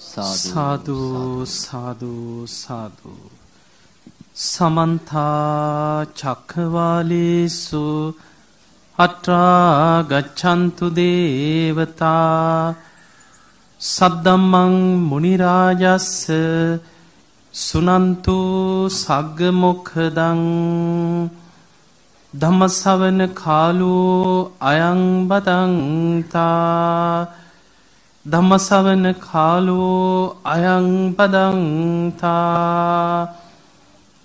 සාදු සාදු සාදු. සමන්තා චක්ඛවාලේසු අත්‍රා ගච්ඡන්තු දේවතා සද්දම්මං මුනි රාජස්ස සුනන්තු සග්ග මොක්ඛදං ධම්මස්සවන කාලෝ අයං බදන්තා ධම්මස්සවන කාලෝ අයං බදන්තා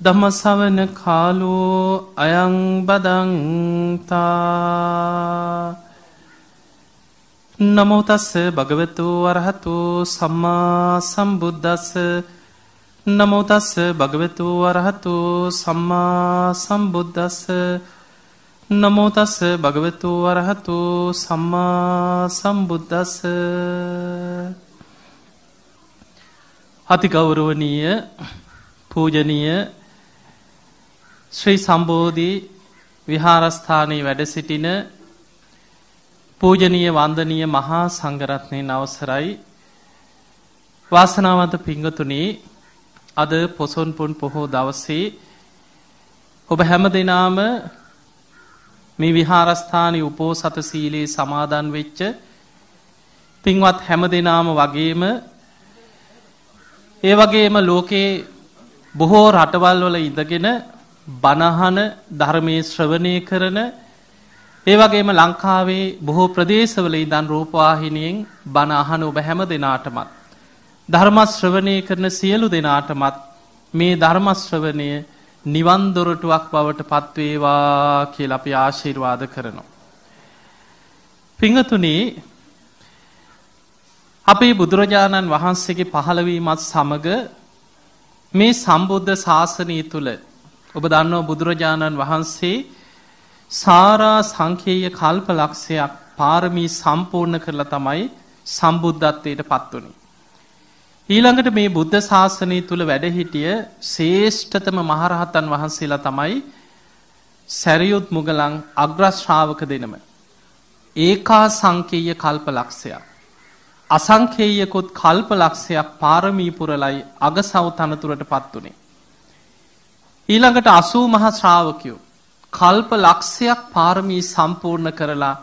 ධම්මස්සවන කාලෝ අයං බදන්තා. නමෝ තස්ස භගවතු වරහතු සම්මා සම්බුද්දස්ස නමෝ තස්ස භගවතු වරහතු සම්මා සම්බුද්දස්ස නමෝ තස්ස භගවතු වරහතු සම්මා සම්බුද්දස්ස. අති ගෞරවනීය පූජනීය ශ්‍රී සම්බෝධි විහාරස්ථානයේ වැඩ සිටින පූජනීය වන්දනීය මහා සංඝරත්නයන් අවසරයි. වාසනාවන්ත පින්වතුනි, අද පොසොන් පුන් පොහෝ දවසේ ඔබ හැම දිනාම මේ විහාරස්ථානයේ උපෝසත සීලේ සමාදන් වෙච්ච පින්වත් හැම දිනාම වගේම ඒ වගේම ලෝකේ බොහෝ රටවල් වල ඉඳගෙන බණහන ධර්මයේ ශ්‍රවණය කරන, ඒ වගේම ලංකාවේ බොහෝ ප්‍රදේශවල ඉඳන් රූපවාහිනියෙන් බණ අහන ඔබ හැම දිනාටමත් ධර්ම ශ්‍රවණය කරන සියලු දෙනාටමත් මේ ධර්ම ශ්‍රවණය නිවන් දොරටුවක් බවට පත් වේවා කියලා අපි ආශිර්වාද කරනවා. පින්වතුනි, අපේ බුදුරජාණන් වහන්සේගේ පහළවීමත් සමග මේ සම්බුද්ධ ශාසනය තුල ඔබ දන්නවා බුදුරජාණන් වහන්සේ සාරා සංඛේය කල්ප ලක්ෂයක් පාරමී සම්පූර්ණ කරලා තමයි සම්බුද්ධත්වයට පත් වුනේ. ඊළඟට මේ බුද්ධ ශාසනය තුල වැඩ සිටිය ශ්‍රේෂ්ඨතම මහරහතන් වහන්සේලා තමයි සරියුත් මුගලන් අග්‍ර ශ්‍රාවක දෙනම. ඒකා සංඛේය කල්ප ලක්ෂයක් අසංඛේයකොත් කල්ප ලක්ෂයක් පාරමී පුරලයි අගසව් තනතුරට පත් වුනේ. ඊළඟට 80 මහා ශ්‍රාවකයෝ කල්ප ලක්ෂයක් පාරමී සම්පූර්ණ කරලා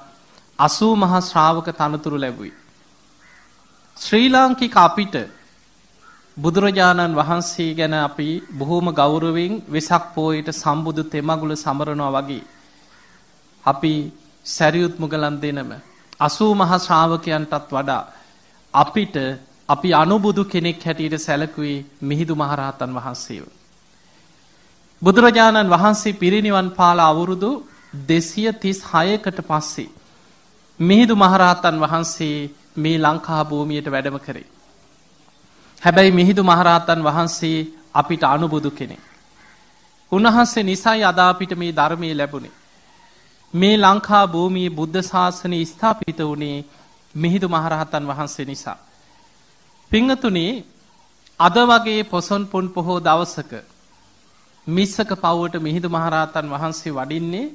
80 මහා ශ්‍රාවක තනතුරු ලැබුයි. ශ්‍රී ලාංකික අපිට බුදුරජාණන් වහන්සේ ගැන අපි බොහෝම ගෞරවයෙන් වෙසක් පෝයට සම්බුදු තෙමඟුල සමරනවා වගේ අපි සරියුත් මුගලන් දෙනම 80 මහා ශ්‍රාවකයන්ටත් වඩා අපිට අපි අනුබුදු කෙනෙක් හැටියට සැලකුවේ මිහිඳු මහරහතන් වහන්සේව. බුදුරජාණන් වහන්සේ පිරිනිවන් පාල අවුරුදු 236කට පස්සේ මිහිඳු මහරහතන් වහන්සේ මේ ලංකා භූමියට වැඩම කරේ. හැබැයි මිහිඳු මහරහතන් වහන්සේ අපිට අනුබුදු කෙනෙක්. උන්වහන්සේ නිසයි අද අපිට මේ ධර්මයේ ලැබුණේ. මේ ලංකා භූමියේ බුද්ධ ශාසනය ස්ථාපිත වුණේ මිහිඳු මහරහතන් වහන්සේ නිසා. පින්වතුනි, අද වගේ පොසොන් පුන් පොහෝ දවසක මිස්සක පවුවට මිහිඳු මහරහතන් වහන්සේ වඩින්නේ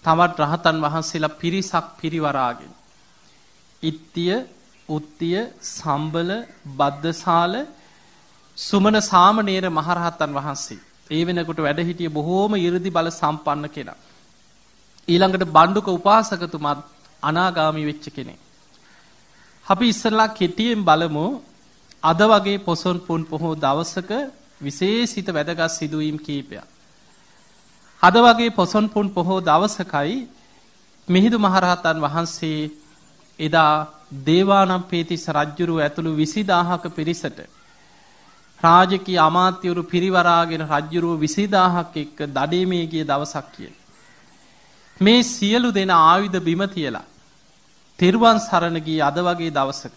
තවත් රහතන් වහන්සේලා පිරිසක් පිරිවරාගෙන. ඉත්තිය, උත්තිය, සම්බල, බද්දසාල, සුමන සාමණේර මහරහතන් වහන්සේ. ඒ වෙනකොට වැඩ හිටිය බොහෝම 이르දි බල සම්පන්න කෙනා. ඊළඟට බණ්ඩුක උපාසකතුමත් අනාගාමී වෙච්ච කෙනෙක්. අපි ඉස්සරලා කෙටියෙන් බලමු අද වගේ පොසොන් පුන් පොහෝ දවසක විශේෂිත වැදගත් සිදුවීම් කීපයක්. අද වගේ පොසොන් පුන් පොහෝ දවසකයි මිහිඳු මහරහතන් වහන්සේ එදා දේවානම්පියතිස්ස රජුරුව ඇතුළු 20000ක පිරිසට රාජකීය අමාත්‍යවරු පිරිවරාගෙන රජුරුව 20000ක් එක්ක දඩේමේ ගිය දවසක් කිය. මේ සියලු දෙනා ආයුධ බිම තියලා තෙරුවන් සරණ ගිය අද වගේ දවසක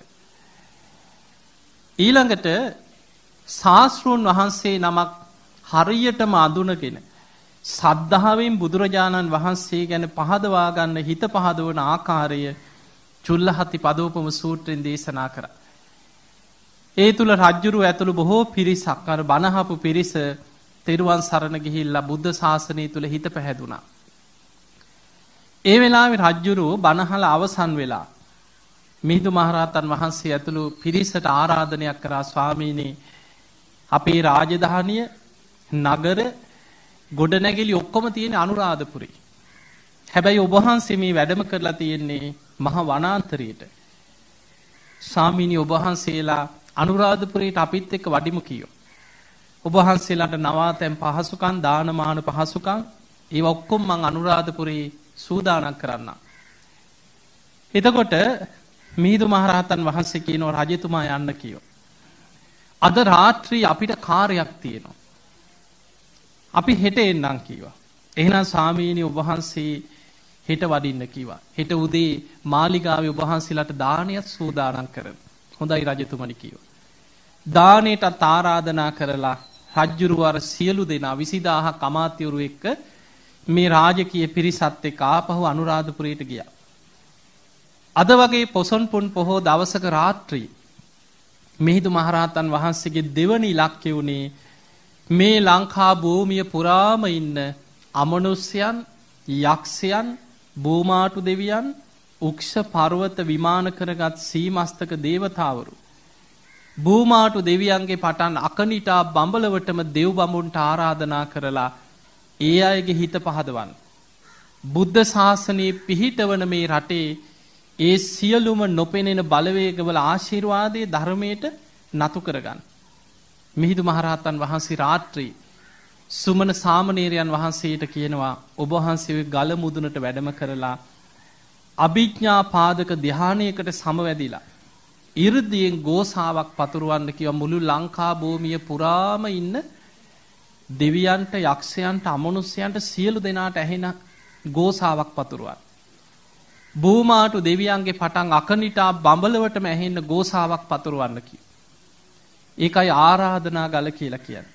ඊළඟට ශාස්ත්‍රූන් වහන්සේ නමක් හරියටම අඳුනගෙන සද්ධාවෙන් බුදුරජාණන් වහන්සේ ගැන පහදවා ගන්න හිත පහදවන ආකාරය චුල්ලහති පදෝපම සූත්‍රයෙන් දේශනා කරා. ඒ තුල රජ්ජුරුව ඇතුළු බොහෝ පිරිසක් අර බණහපු පිරිස තෙරුවන් සරණ ගිහිල්ලා බුද්ධ ශාසනය තුල හිත පැහැදුනා. ඒ වෙලාවේ රජ්ජුරුව බණහල අවසන් වෙලා මිහිඳු මහරහතන් වහන්සේ ඇතුළු පිරිසට ආරාධනයක් කරා ස්වාමීනි අපේ රාජධානිය නගර ගොඩනැගිලි ඔක්කොම තියෙන අනුරාධපුරේ. හැබැයි ඔබ වහන්සේ මේ වැඩම කරලා තියෙන්නේ මහ වනාන්තරයට. ස්වාමීනි ඔබ වහන්සේලා අනුරාධපුරයට අපිත් එක්ක වඩිමු කියෝ. ඔබ වහන්සේලාට නවාතැන් පහසුකම් දානමාන පහසුකම් ඒ ඔක්කොම මං අනුරාධපුරේ සූදානම් කරන්නම්. එතකොට මිහිඳු මහරහතන් වහන්සේ කියනවා රජතුමා යන්න කියෝ. අද රාත්‍රී අපිට කාර්යයක් තියෙනවා. අපි හෙට එන්නම් කිව්වා. එහෙනම් ස්වාමීනි ඔබ වහන්සේ හෙට වඩින්න කිව්වා. හෙට උදේ මාලිගාවේ ඔබ වහන්සේලාට දානයක් සූදානම් කරන්න. හොඳයි රජතුමනි කිව්වා. දානෙට ආරාධනා කරලා රජ්ජුරුව අර සියලු දෙනා 20000ක් අමාත්‍යවරු එක්ක මේ රාජකීය පිරිසත් එක්ක ආපහු අනුරාධපුරයට ගියා. අද වගේ පොසොන් පුන් පොහෝ දවසක රාත්‍රී මිහිඳු මහරහතන් වහන්සේගේ දෙවනි ඉලක්කය උනේ මේ ලංකා භූමිය පුරාම ඉන්න අමනුෂ්‍යයන්, යක්ෂයන්, බෝමාටු දෙවියන්, උක්ෂ පර්වත විමාන කරගත් සීමස්තක දේවතාවරු බූමාටු දෙවියන්ගේ පටන් අකනිටා බඹලවටම දෙව් බඹුන්ට ආරාධනා කරලා ඒ අයගේ හිත පහදවන්න. බුද්ධ ශාසනයේ පිහිටවන මේ රටේ ඒ සියලුම නොපෙනෙන බලවේගවල ආශිර්වාදයේ ධර්මයට නතු කරගන්න. මිහිඳු මහරහතන් වහන්සේ රාත්‍රී සුමන සාමණේරයන් වහන්සේට කියනවා ඔබ වහන්සේ ගල මුදුනට වැඩම කරලා අභිඥා පාදක ධානයකට සමවැදිලා ඉර්ධියෙන් ගෝසාවක් පතුරවන්න කිව්වා. මුළු ලංකා භූමිය පුරාම ඉන්න දෙවියන්ට, යක්ෂයන්ට, අමනුෂ්‍යයන්ට සියලු දෙනාට ඇහෙන ගෝසාවක් පතුරවන්න. බූමාටු දෙවියන්ගේ පටන් අකනිටා බඹලවටම ඇහෙන්න ගෝසාවක් පතුරවන්න කිව්වා. ඒකයි ආරාධනා ගල කියලා කියන්නේ.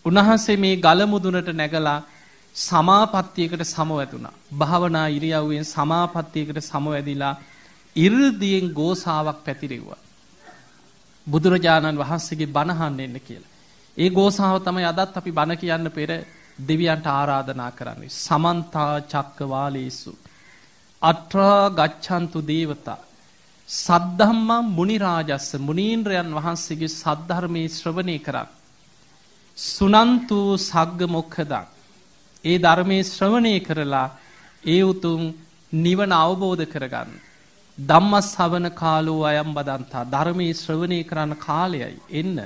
උන්වහන්සේ මේ ගල මුදුනට නැගලා සමාපත්තියකට සමවැදුණා. භාවනා ඉරියව්වෙන් සමාපත්තියකට සමවැදිලා ඉර්ධියෙන් ගෝසාවක් පැතිරෙව්වා. බුදුරජාණන් වහන්සේගේ බණ අහන්න එන්න කියලා. ඒ ගෝසාව තමයි අදත් අපි බණ කියන්න පෙර දෙවියන්ට ආරාධනා කරන්නේ. සමන්තා චක්කවාලේසු අත්‍රා ගච්ඡන්තු දේවතා සද්ධම්මා මුනි රාජස්ස මුනීන්ද්‍රයන් වහන්සේගේ සද්ධර්මයේ ශ්‍රවණය කරා. සුනන්තු සග්ග මොක්ඛදං ඒ ධර්මයේ ශ්‍රවණය කරලා ඒ උතුම් නිවන අවබෝධ කරගන්න. ධම්මස්සවන කාලෝ අයම් බදන්තා ධර්මයේ ශ්‍රවණය කරන කාලයයි එන්න.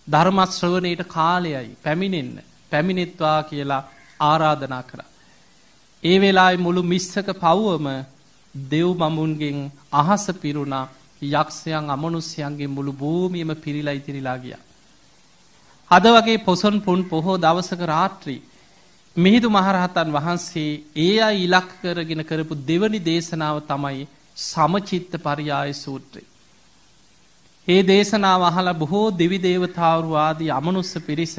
ධර්ම ශ්‍රවණයට කාලයයි පැමිණෙන්න. පැමිණෙත්වා කියලා ආරාධනා කරා. ඒ වෙලාවේ මුළු මිස්සක පවුවම දෙව් බඹුන්ගෙන් අහස පිරුණා. යක්ෂයන් අමනුෂ්‍යයන්ගේ මුළු භූමියම පිරීලා ඉතිරිලා ගියා. අද වගේ පොසොන් පුන් පොහෝ දවසක රාත්‍රී මිහිඳු මහරහතන් වහන්සේ ඒ අය ඉලක්ක කරගෙන කරපු දෙවනි දේශනාව තමයි සමචිත්ත පරියාය සූත්‍රය. ඒ දේශනාව අහලා බොහෝ දෙවි දේවතාවරු ආදී අමනුෂ්‍ය පිරිස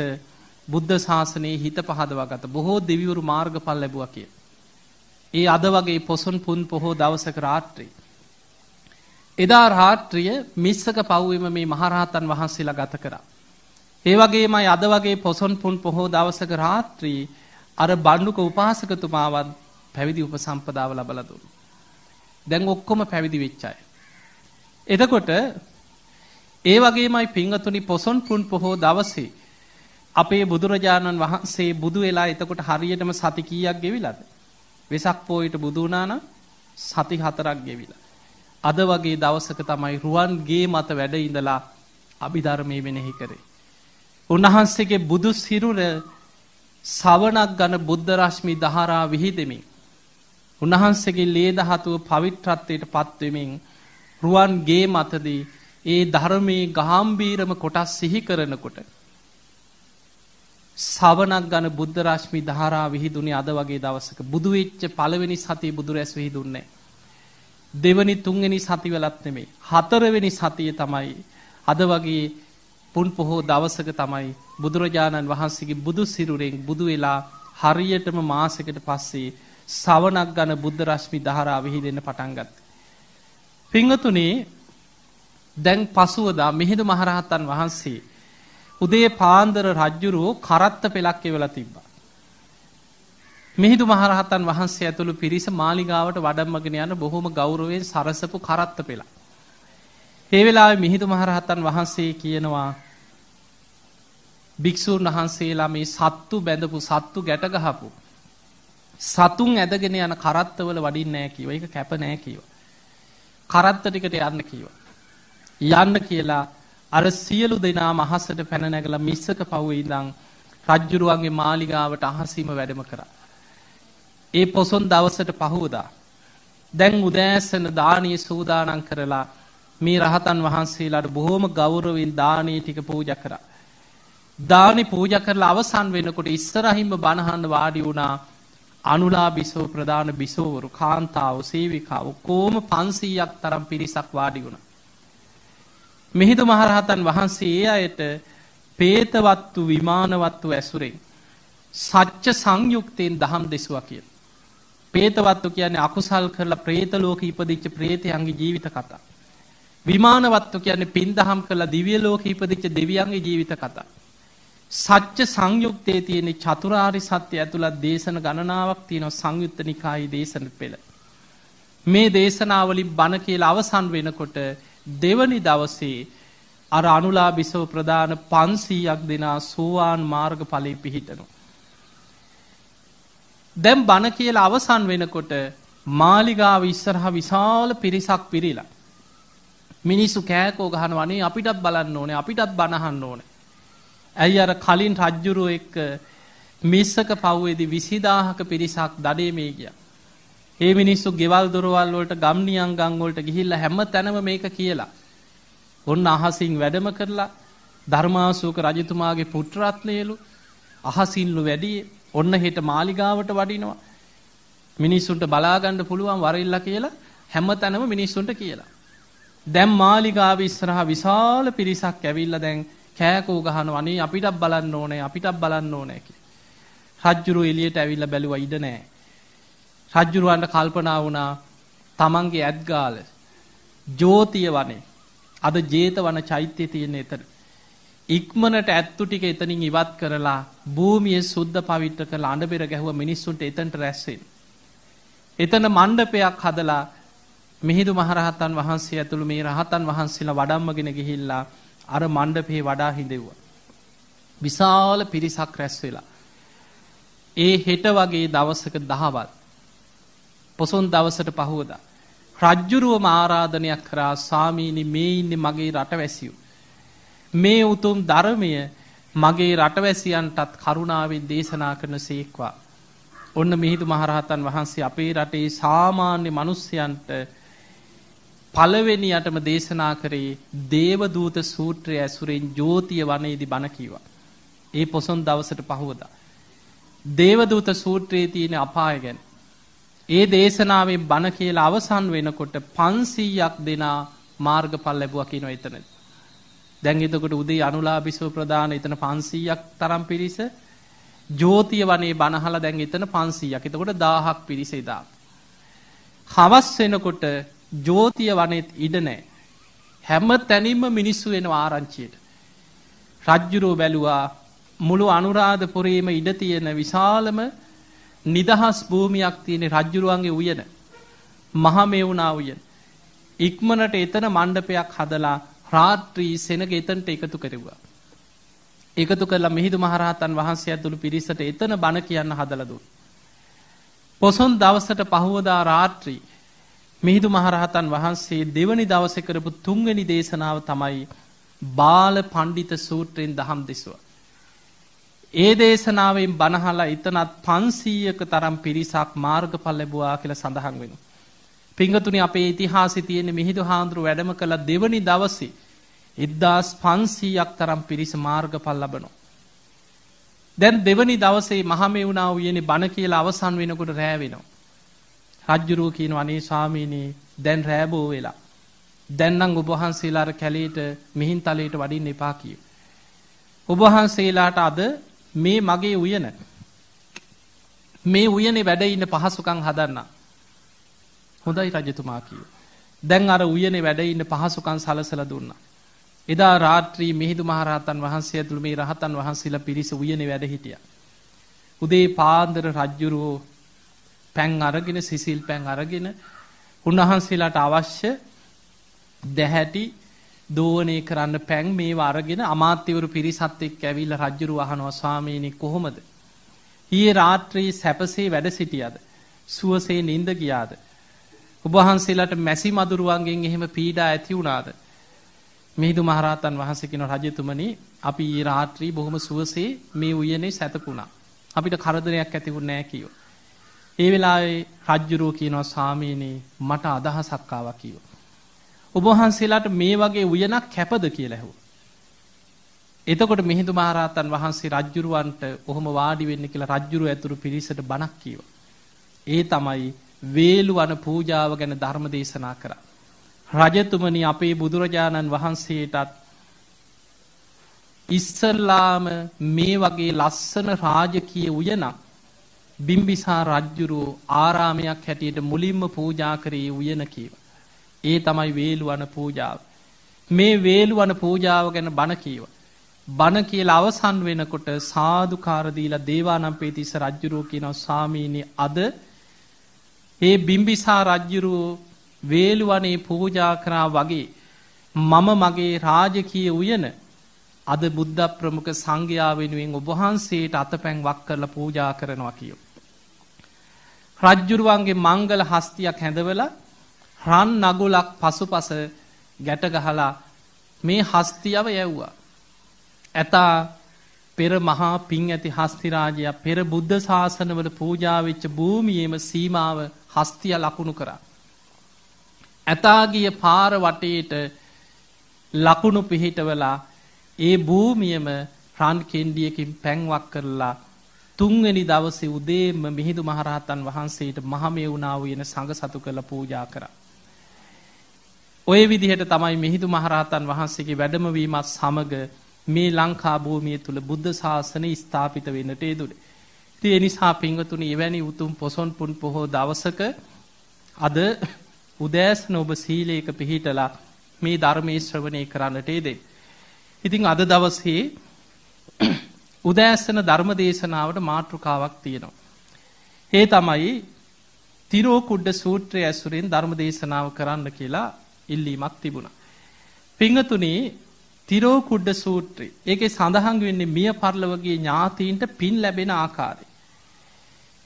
බුද්ධ ශාසනයේ හිත පහදවා ගත. බොහෝ දෙවිවරු මාර්ගඵල ලැබුවා කිය. ඒ අද වගේ පොසොන් පුන් පොහෝ දවසක රාත්‍රී. එදා රාත්‍රිය මිස්සක පවුවෙම මේ මහරහතන් වහන්සේලා ගත කරා. ඒ වගේමයි අද වගේ පොසොන් පුන් පොහෝ දවසක රාත්‍රී අර බණ්ඩුක උපාසකතුමාවත් පැවිදි උපසම්පදාව ලබලා දුන්නා. දැන් ඔක්කොම පැවිදි වෙච්ච අය. එතකොට ඒ වගේමයි පින්වතුනි පොසොන් පුන් පොහෝ දවසේ අපේ බුදුරජාණන් වහන්සේ බුදු වෙලා එතකොට හරියටම සති කීයක් ගෙවිලාද? වෙසක් පොයට බුදු වුණා නම් සති 4ක් ගෙවිලා. අද වගේ දවසක තමයි රුවන්ගේ මත වැඩ ඉඳලා අභිධර්මයේ මෙනෙහි කරේ. උන්වහන්සේගේ බුදු සිරුර සවණක් ගන බුද්ධ රශ්මි දහරා විහිදෙමින් උන්වහන්සේගේ ලේ දහතුව පවිත්‍රත්වයට පත්වෙමින් රුවන්ගේ මතදී ඒ ධර්මයේ ගාම්භීරම කොටස් සිහි කරනකොට සවණක් ගන බුද්ධ රශ්මි දහරා විහිදුනේ අද වගේ දවසක. බුදු වෙච්ච පළවෙනි සතිය බුදු රැස් විහිදුන්නේ. දෙවනි තුන්වෙනි සතිවලත් නෙමෙයි. හතරවෙනි සතිය තමයි අද වගේ පුන් පොහෝ දවසක තමයි බුදුරජාණන් වහන්සේගේ බුදු සිරුරෙන් බුදු වෙලා හරියටම මාසයකට පස්සේ සවණක් ගන බුද්ධ රශ්මි දහරා විහිදෙන්න පටන් ගත්තා. පින්වතුනි දැන් පසුවදා මිහිඳු මහරහතන් වහන්සේ උදේ පාන්දර රජ්ජුරුවෝ කරත්ත පෙළක් එවලා තිබ්බා. මිහිඳු මහරහතන් වහන්සේ ඇතුළු පිරිස මාලිගාවට වඩම්මගෙන යන බොහොම ගෞරවයෙන් සරසපු කරත්ත පෙළක්. ඒ වෙලාවේ මිහිඳු මහරහතන් වහන්සේ කියනවා භික්ෂූන් වහන්සේලා මේ සත්තු බැඳපු සත්තු ගැට ගහපු සතුන් ඇදගෙන යන කරත්තවල වඩින්නේ නැහැ කිව්වා. ඒක කැප නැහැ කිව්වා. කරත්ත ටිකට යන්න කිව්වා. යන්න කියලා අර සියලු දෙනා අහසට පැන නැගලා මිස්සක පවුවේ ඉඳන් රජ්ජුරුවන්ගේ මාලිගාවට අහසීම වැඩම කරා. ඒ පොසොන් දවසට පහුවදා දැන් උදෑසන දානීය සූදානම් කරලා මේ රහතන් වහන්සේලාට බොහොම ගෞරවයෙන් දානීය ටික පූජා කරා. දානි පූජා කරලා අවසන් වෙනකොට ඉස්සරහින්ම බණ අහන්න වාඩි වුණා අනුලා බිසෝ ප්‍රධාන බිසෝවරු කාන්තාව සේවිකාව කොම 500ක් තරම් පිරිසක් වාඩි වුණා. මිහිඳු මහරහතන් වහන්සේ ඒ අයට පේතවත්තු විමානවත්තු ඇසුරෙන් සත්‍ය සංයුක්තයෙන් දහම් දෙසුවා කියලා. පේතවත්තු කියන්නේ අකුසල් කරලා പ്രേත ලෝකෙ ඉපදිච්ච പ്രേතයන්ගේ ජීවිත කතා. විමානවත්තු කියන්නේ පින් දහම් කරලා දිව්‍ය ලෝකෙ ඉපදිච්ච දෙවියන්ගේ ජීවිත කතා. සත්‍ය සංයුක්තයේ තියෙන චතුරාර්ය සත්‍ය ඇතුළත් දේශන ගණනාවක් තියෙනවා සංයුත්ත නිකායේ දේශන පෙළ. මේ දේශනාවලින් බණ කියලා අවසන් වෙනකොට දෙවනි දවසේ අර අනුලා බිසව ප්‍රදාන 500ක් දෙනා සෝවාන් මාර්ග ඵලෙ පිහිටනවා. දැන් බණ කියලා අවසන් වෙනකොට මාලිගාව ඉස්සරහා විශාල පිරිසක් පිරීලා. මිනිස්සු කෑකෝ ගහනවා අනේ අපිටත් බලන්න ඕනේ අපිටත් බණ අහන්න ඕනේ. ඇයි අර කලින් රජ්ජුරුව එක්ක මිස්සක පව්වේදී 20000ක පිරිසක් දඩේ මේ ගියා. ඒ මිනිස්සු ගෙවල් දොරවල් වලට ගම් නියංගම් වලට ගිහිල්ලා හැම තැනම මේක කියලා. ඔන්න අහසින් වැඩම කරලා ධර්මාශෝක රජතුමාගේ පුත්‍රරත්නයලු අහසින්ලු වැඩි ඔන්න හෙට මාලිගාවට වඩිනවා. මිනිස්සුන්ට බලා ගන්න පුළුවන් වරෙල්ලා කියලා හැම තැනම මිනිස්සුන්ට කියලා. දැන් මාලිගාව ඉස්සරහා විශාල පිරිසක් ඇවිල්ලා දැන් කෑකෝ ගහනවා අනේ අපිටත් බලන්න ඕනේ අපිටත් බලන්න ඕනේ කියලා. රජ්ජුරුව එළියට ඇවිල්ලා බැලුවා ඉඩ නැහැ. රජ්ජුරුවන්ට කල්පනා වුණා තමන්ගේ ඇත්ගාල ජෝතිය වනේ අද ජේතවන චෛත්‍යයේ තියෙන එතන ඉක්මනට ඇත්තු ටික එතනින් ඉවත් කරලා භූමියේ සුද්ධ පවිත්‍ර කරලා අඬ බෙර ගැහුවා මිනිස්සුන්ට එතනට රැස් වෙන්න. එතන මණ්ඩපයක් හදලා මිහිඳු මහරහතන් වහන්සේ ඇතුළු මේ රහතන් වහන්සේලා වඩම්මගෙන ගිහිල්ලා අර මණ්ඩපේ වඩා හිඳෙව්වා. විශාල පිරිසක් රැස් වෙලා. ඒ හෙට වගේ දවසක දහවල් පොසොන් දවසට පහුවදා රජ්ජුරුවම ආරාධනයක් කරා ස්වාමීනි මේ ඉන්නේ මගේ රටවැසියෝ. මේ උතුම් ධර්මය මගේ රටවැසියන්ටත් කරුණාවෙන් දේශනා කරන සේක්වා. ඔන්න මිහිඳු මහරහතන් වහන්සේ අපේ රටේ සාමාන්‍ය මිනිස්යන්ට පළවෙනියටම දේශනා කරේ දේවදූත සූත්‍රය ඇසුරෙන් ජෝතිය වනයේදී බණ කීවා. ඒ පොසොන් දවසට පහුවදා. දේවදූත සූත්‍රයේ තියෙන අපාය ගැන ඒ දේශනාවෙන් බණ කියලා අවසන් වෙනකොට 500ක් දෙනා මාර්ගඵල ලැබුවා කියනවා එතනදී. දැන් එතකොට උදේ අනුලාභිසව ප්‍රදාන එතන 500ක් තරම් පිරිස ජෝතිය වනේ බණ අහලා දැන් එතන 500ක්. එතකොට 1000ක් පිරිස එදා. හවස් වෙනකොට ජෝතිය වනේත් ඉඩ නැහැ. හැම තැනින්ම මිනිස්සු වෙනවා ආරංචියට. රජ්ජුරුව බැලුවා මුළු අනුරාධපුරේම ඉඩ තියෙන විශාලම නිදහස් භූමියක් තියෙන රජ්ජුරුවන්ගේ උයන මහමෙවුනා උයන. ඉක්මනට එතන මණ්ඩපයක් හදලා රාත්‍රී සෙනග එතනට එකතු කරුවා. එකතු කරලා මිහිඳු මහරහතන් වහන්සේ ඇතුළු පිරිසට එතන බණ කියන්න හදලා දුන්නා. පොසොන් දවසට පහවදා රාත්‍රී මිහිඳු මහරහතන් වහන්සේ දෙවනි දවසේ කරපු තුන්වෙනි දේශනාව තමයි බාල පණ්ඩිත සූත්‍රයෙන් දහම් දෙසුවා. ඒ දේශනාවෙන් බණ අහලා එතනත් 500ක තරම් පිරිසක් මාර්ගඵල ලැබුවා කියලා සඳහන් වෙනවා. පින්වතුනි අපේ ඉතිහාසයේ තියෙන මිහිඳු හාමුදුරුවෝ වැඩම කළ දෙවනි දවසේ 1500ක් තරම් පිරිස මාර්ගඵල ලබනවා. දැන් දෙවනි දවසේ මහමෙවුනා උයනේ බණ කියලා අවසන් වෙනකොට රෑ වෙනවා. රජ්ජුරුව කියනවා අනේ ස්වාමීනි දැන් රෑ බෝ වෙලා. දැන් නම් ඔබ වහන්සේලා කැලේට මිහින්තලයට වඩින්න එපා කිව්වා. ඔබ වහන්සේලාට අද මේ මගේ උයන මේ උයනේ වැඩ ඉන්න පහසුකම් හදන්න. හොඳයි රජතුමා කිව්වා. දැන් අර උයනේ වැඩ ඉන්න පහසුකම් සලසලා දුන්නා. එදා රාත්‍රී මිහිඳු මහරහතන් වහන්සේ ඇතුළු මේ රහතන් වහන්සේලා පිරිස උයනේ වැඩ හිටියා. උදේ පාන්දර රජ්ජුරුවෝ පැන් අරගෙන සිසිල් පැන් අරගෙන උන්වහන්සේලාට අවශ්‍ය දැහැටි දෝවනය කරන්න පැන් මේ අරගෙන අමාත්‍යවරු පිරිසත් එක්ක ඇවිල්ලා රජුරු අහනවා ස්වාමීනි කොහොමද? ඊයේ රාත්‍රී සැපසේ වැඩ සිටියද? සුවසේ නිින්ද ගියාද? ඔබ වහන්සේලාට මැසි මදුරුවන්ගෙන් එහෙම පීඩා ඇති වුණාද? මිහිඳු මහරහතන් වහන්සේ කියන රජතුමනි අපි ඊ රාත්‍රී බොහොම සුවසේ මේ උයනේ සැතපුණා. අපිට කරදරයක් ඇති වුණේ නැහැ කිව්වා. ඒ වෙලාවේ රජුරෝ කියනවා ස්වාමීනි මට අදහසක් ආවා කිව්වා. ඔබ වහන්සේලාට මේ වගේ උයනක් කැපද කියලා ඇහුවා. එතකොට මිහිඳු මහරහතන් වහන්සේ රජුරවන්ට ඔහොම වාඩි වෙන්න කියලා රජුරු ඇතුළු පිරිසට බණක් කිව්වා. ඒ තමයි වේලුවන පූජාව ගැන ධර්ම දේශනා කරා. රජතුමනි අපේ බුදුරජාණන් වහන්සේටත් ඉස්සල්ලාම මේ වගේ ලස්සන රාජකීය උයනක් බිම්බිසාර රජුරෝ ආරාමයක් හැටියට මුලින්ම පූජා කරේ උයන කීවා. ඒ තමයි වේලුවන පූජාව. මේ වේලුවන පූජාව ගැන බණ කීවා. බණ කියලා අවසන් වෙනකොට සාදුකාර දීලා දේවානම්පියතිස්ස රජුරෝ කියනවා ස්වාමීනි අද ඒ බිම්බිසාර රජුරෝ වේලුවනේ පූජා කරා වගේ මම මගේ රාජකීය උයන අද බුද්ධ ප්‍රමුඛ සංඝයා වෙනුවෙන් ඔබ වහන්සේට අතපැන් වක් කරලා පූජා කරනවා කියෝ. රජ්ජුරුවන්ගේ මංගල හස්තියක් හැඳවලා රන් නගුලක් පසුපස ගැට ගහලා මේ හස්තියව යැව්වා. ඇතා පෙර මහා පින් ඇති හස්ති රාජයා පෙර බුද්ධ ශාසනවල පූජා වෙච්ච භූමියේම සීමාව හස්තිය ලකුණු කරා. ඇතාගිය පාර වටේට ලකුණු පිහිටවලා ඒ භූමියම රන් කෙන්ඩියකින් පැන්වක් කරලා තුන්වෙනි දවසේ උදේම මිහිඳු මහරහතන් වහන්සේට මහමෙවුනා වූ යන සංඝ සතු කළ පූජා කරා. ඔය විදිහට තමයි මිහිඳු මහරහතන් වහන්සේගේ වැඩමවීමත් සමග මේ ලංකා භූමිය තුල බුද්ධ ශාසනය ස්ථාපිත වෙන්නට යෙදුනේ. ඉතින් ඒ නිසා පින්වතුනි එවැනි උතුම් පොසොන් පුන් පොහෝ දවසක අද උදෑසන ඔබ සීලයක පිහිටලා මේ ධර්මයේ ශ්‍රවණය කරන්නට යෙදෙන්න. ඉතින් අද දවසේ උදෑසන ධර්ම දේශනාවට මාතෘකාවක් තියෙනවා. ඒ තමයි තිරෝකුඩ්ඩ සූත්‍රය ඇසුරින් ධර්ම දේශනාව කරන්න කියලා ඉල්ලීමක් තිබුණා. පින්වතුනි තිරෝකුඩ්ඩ සූත්‍රය ඒකේ සඳහන් වෙන්නේ මිය පරලොවගේ ඥාතීන්ට පින් ලැබෙන ආකාරය.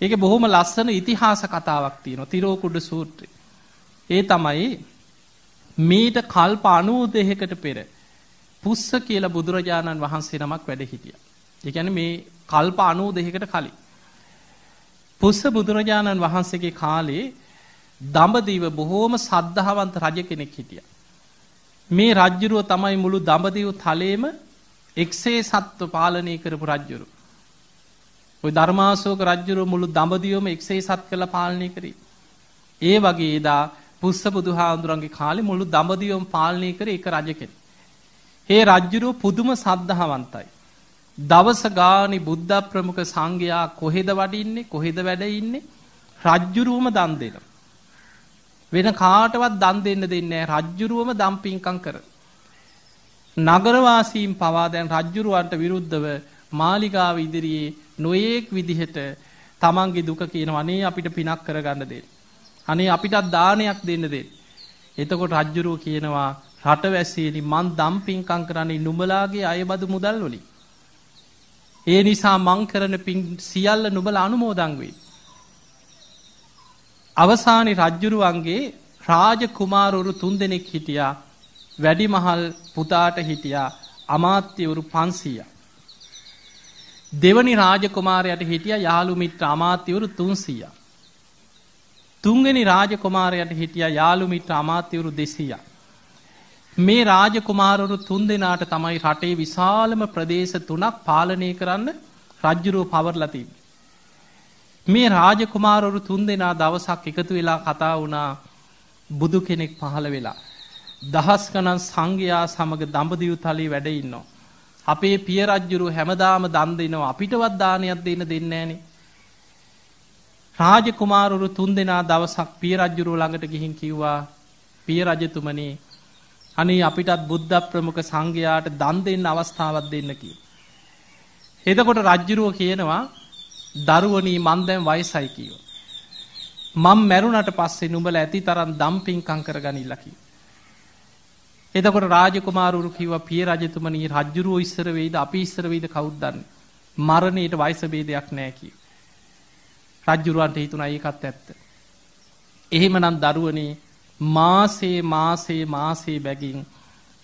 ඒකේ බොහොම ලස්සන ඉතිහාස කතාවක් තියෙනවා තිරෝකුඩ්ඩ සූත්‍රය. ඒ තමයි මීට කල්ප 92කට පෙර පුස්ස කියලා බුදුරජාණන් වහන්සේ නමක් වැඩ හිටියා. ඒ කියන්නේ මේ කල්ප 92කට කලින් පුස්ස බුදුරජාණන් වහන්සේගේ කාලේ දඹදිව බොහෝම සද්ධාවන්ත රජ කෙනෙක් හිටියා. මේ රජ්ජුරුව තමයි මුළු දඹදිව තලයේම එක්සේ සත්ව පාලනය කරපු රජ්ජුරුව. ওই ධර්මාශෝක රජ්ජුරුව මුළු දඹදිවම එක්සේ සත් කළා පාලනය කරේ. ඒ වගේ එදා පුස්ස බුදුහාඳුරන්ගේ කාලේ මුළු දඹදිවම පාලනය කරේ එක රජ කෙනෙක්. ඒ රජ්ජුරුව පුදුම සද්ධාවන්තයි. දවස ගානේ බුද්ධ ප්‍රමුඛ සංඝයා කොහෙද වඩින්නේ කොහෙද වැඩ ඉන්නේ රජ්ජුරුවම දන් දෙනවා. වෙන කාටවත් දන් දෙන්න දෙන්නේ නැහැ. රජ්ජුරුවම දම් පින්කම් කර. නගරවාසීන් පවා දැන් රජ්ජුරුවන්ට විරුද්ධව මාලිගාව ඉදිරියේ නොයේක් විදිහට තමන්ගේ දුක කියනවා අනේ අපිට පිනක් කරගන්න දෙන්න. අනේ අපිටත් දානයක් දෙන්න දෙන්න. එතකොට රජ්ජුරුව කියනවා රටවැසියනි මං දම් පින්කම් කරන්නේ නුඹලාගේ අයබදු මුදල් වලින්. ඒ නිසා මං කරන පින් සියල්ල නුඹලා අනුමෝදන් වෙයි. අවසානයේ රජ්ජුරුවන්ගේ රාජ කුමාරවරු 3 දෙනෙක් හිටියා. වැඩිමහල් පුතාට හිටියා අමාත්‍යවරු 500ක්. දෙවනි රාජ කුමාරයාට හිටියා යාළු මිත්‍ර අමාත්‍යවරු 300ක්. තුන්වෙනි රාජ කුමාරයාට හිටියා යාළු මිත්‍ර අමාත්‍යවරු 200ක්. මේ රාජ කුමාරවරු 3 දෙනාට තමයි රටේ විශාලම ප්‍රදේශ 3ක් පාලනය කරන්න රජ්ජුරුව පවර්ලා තිබ්බේ. මේ රාජ කුමාරවරු 3 දෙනා දවසක් එකතු වෙලා කතා වුණා බුදු කෙනෙක් පහළ වෙලා. දහස් ගණන් සංඝයා සමග දඹදිව තලයේ වැඩ ඉන්නවා. අපේ පිය රජ්ජුරුව හැමදාම දන් දෙනවා අපිටවත් දානයක් දෙන්න දෙන්නේ නැහනේ. රාජ කුමාරවරු 3 දෙනා දවසක් පිය රජ්ජුරුව ළඟට ගිහින් කිව්වා පිය රජතුමනි අනේ අපිටත් බුද්ධ ප්‍රමුඛ සංඝයාට දන් දෙන්න අවස්ථාවක් දෙන්න කියලා. එතකොට රජ්ජුරුව කියනවා දරුවනි මන් දැන් වයසයි කිව්වා. මම මැරුණට පස්සේ නුඹලා ඇති තරම් දම් පින්කම් කරගනින්න කිව්වා. එතකොට රාජකුමාරවරු කිව්වා පිය රජතුමනි රජ්ජුරුවෝ ඉස්සර වෙයිද අපි ඉස්සර වෙයිද කවුද දන්නේ? මරණයට වයස ભેදයක් නැහැ කිව්වා. රජ්ජුරුවන්ට හිතුණා ඒකත් ඇත්ත. එහෙමනම් දරුවනේ මාසේ බැගින්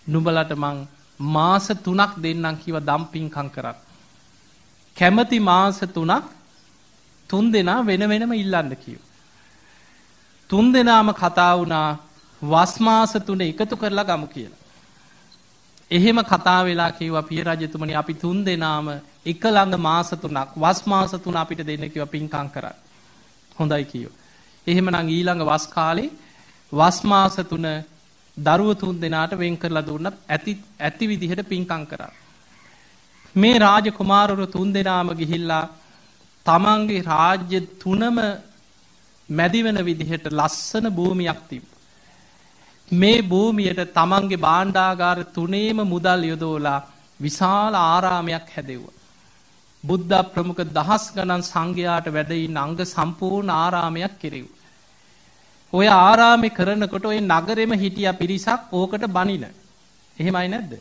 නුඹලට මං මාස 3ක් දෙන්නම් කිව්වා දම්පින්කම් කරන්න. කැමති මාස 3ක් 3 දෙනා වෙන වෙනම ඉල්ලන්න කිව්වා. 3 දෙනාම කතා වුණා වස් මාස 3 එකතු කරලා ගමු කියලා. එහෙම කතා වෙලා කිව්වා පිය රජතුමනි අපි 3 දෙනාම එක ළඟ මාස 3ක් වස් මාස 3 අපිට දෙන්න කිව්වා පින්කම් කරන්න. හොඳයි කිව්වා. එහෙමනම් ඊළඟ වස් කාලේ වස් මාස 3 දරුවෝ 3 දෙනාට වෙන් කරලා දුන්නා ඇති විදිහට පින්කම් කරා. මේ රාජකුමාරවරු 3 දෙනාම ගිහිල්ලා තමන්ගේ රාජ්‍ය 3ම මැදි වෙන විදිහට ලස්සන භූමියක් තිබ්බා. මේ භූමියට තමන්ගේ භාණ්ඩාගාර 3ේම මුදල් යොදවලා විශාල ආරාමයක් හැදෙව්වා. බුද්ධ ප්‍රමුඛ දහස් ගණන් සංඝයාට වැඩ ඉන්න අංග සම්පූර්ණ ආරාමයක් කෙරෙව්වා. ඔය ආරාමේ කරනකොට ඔය නගරෙම හිටිය පිරිසක් ඕකට බනින. එහෙමයි නැද්ද?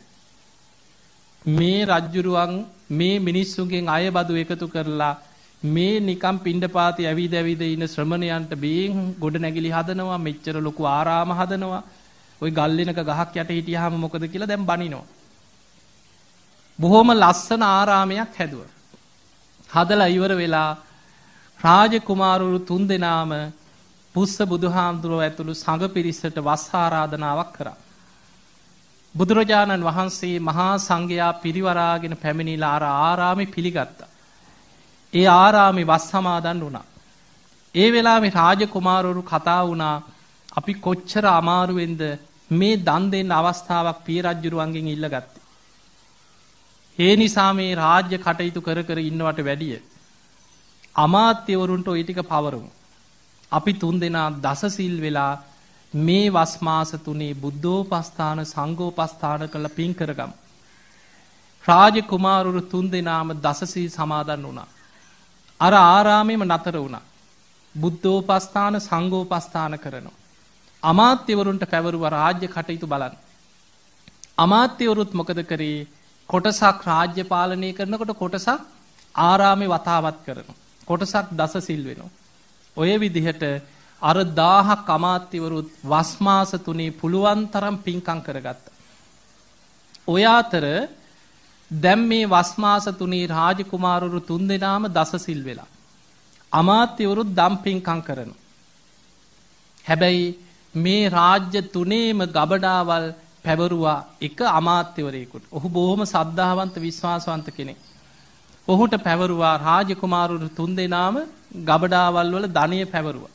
මේ රජ්ජුරුවන් මේ මිනිස්සුන්ගෙන් අයබදු එකතු කරලා මේ නිකම් පිණ්ඩපාතේ ඇවිද ඉන්න ශ්‍රමණයන්ට බේන් ගොඩ නැගිලි හදනවා මෙච්චර ලොකු ආරාම හදනවා. ওই ගල්ලෙනක ගහක් යට හිටියාම මොකද කියලා දැන් බනිනවා. බොහොම ලස්සන ආරාමයක් හැදුවා. හදලා ඉවර වෙලා රාජකුමාරවරු 3 දෙනාම පුස්ස බුදුහාමුදුරුවෝ ඇතුළු සංඝ පිරිසට වස් ආරාධනාවක් කරා. බුදුරජාණන් වහන්සේ මහා සංඝයා පිරිවරාගෙන පැමිණිලා ආරාමේ පිළිගත්තා. ඒ ආරාමේ වස් සමාදන් වුණා. ඒ වෙලාවේ රාජකුමාරවරු කතා වුණා අපි කොච්චර අමාරුවෙන්ද මේ දන් දෙන්න අවස්ථාවක් පිය රජුරුවන්ගෙන් ඉල්ලගත්තේ. ඒ නිසා මේ රාජ්‍ය කටයුතු කර කර ඉන්නවට වැඩිය අමාත්‍යවරුන්ට ওই ටික පවරමු. අපි 3 දෙනා දසසිල් වෙලා මේ වස් මාස 3 බුද්ධෝපස්ථාන සංඝෝපස්ථාන කළ පින් කරගමු. රාජකුමාරවරු 3 දෙනාම දසසිල් සමාදන් වුණා. අර ආරාමෙම නතර වුණා. බුද්ධෝපස්ථාන සංඝෝපස්ථාන කරනවා. අමාත්‍යවරුන්ට පැවරුවා රාජ්‍ය කටයුතු බලන්න. අමාත්‍යවරුත් මොකද කරේ? කොටසක් රාජ්‍ය පාලනය කරනකොට කොටසක් ආරාමේ වතාවත් කරනවා. කොටසක් දසසිල් වෙනවා. ඔය විදිහට අර 1000ක් අමාත්‍යවරුත් වස් මාස 3 පුළුවන් තරම් පින්කම් කරගත්තා. ඔය අතර දැන් මේ වස් මාස 3 රාජකුමාරවරු 3 දෙනාම දසසිල් වෙලා අමාත්‍යවරුත් දම් පින්කම් කරනවා. හැබැයි මේ රාජ්‍ය 3ේම ගබඩාවල් පැවරුවා එක අමාත්‍යවරයෙකුට. ඔහු බොහොම සද්ධාවන්ත විශ්වාසවන්ත කෙනෙක්. ඔහුට පැවරුවා රාජකුමාරවරු 3 දෙනාම ගබඩාවල් වල ධනිය පැවරුවා.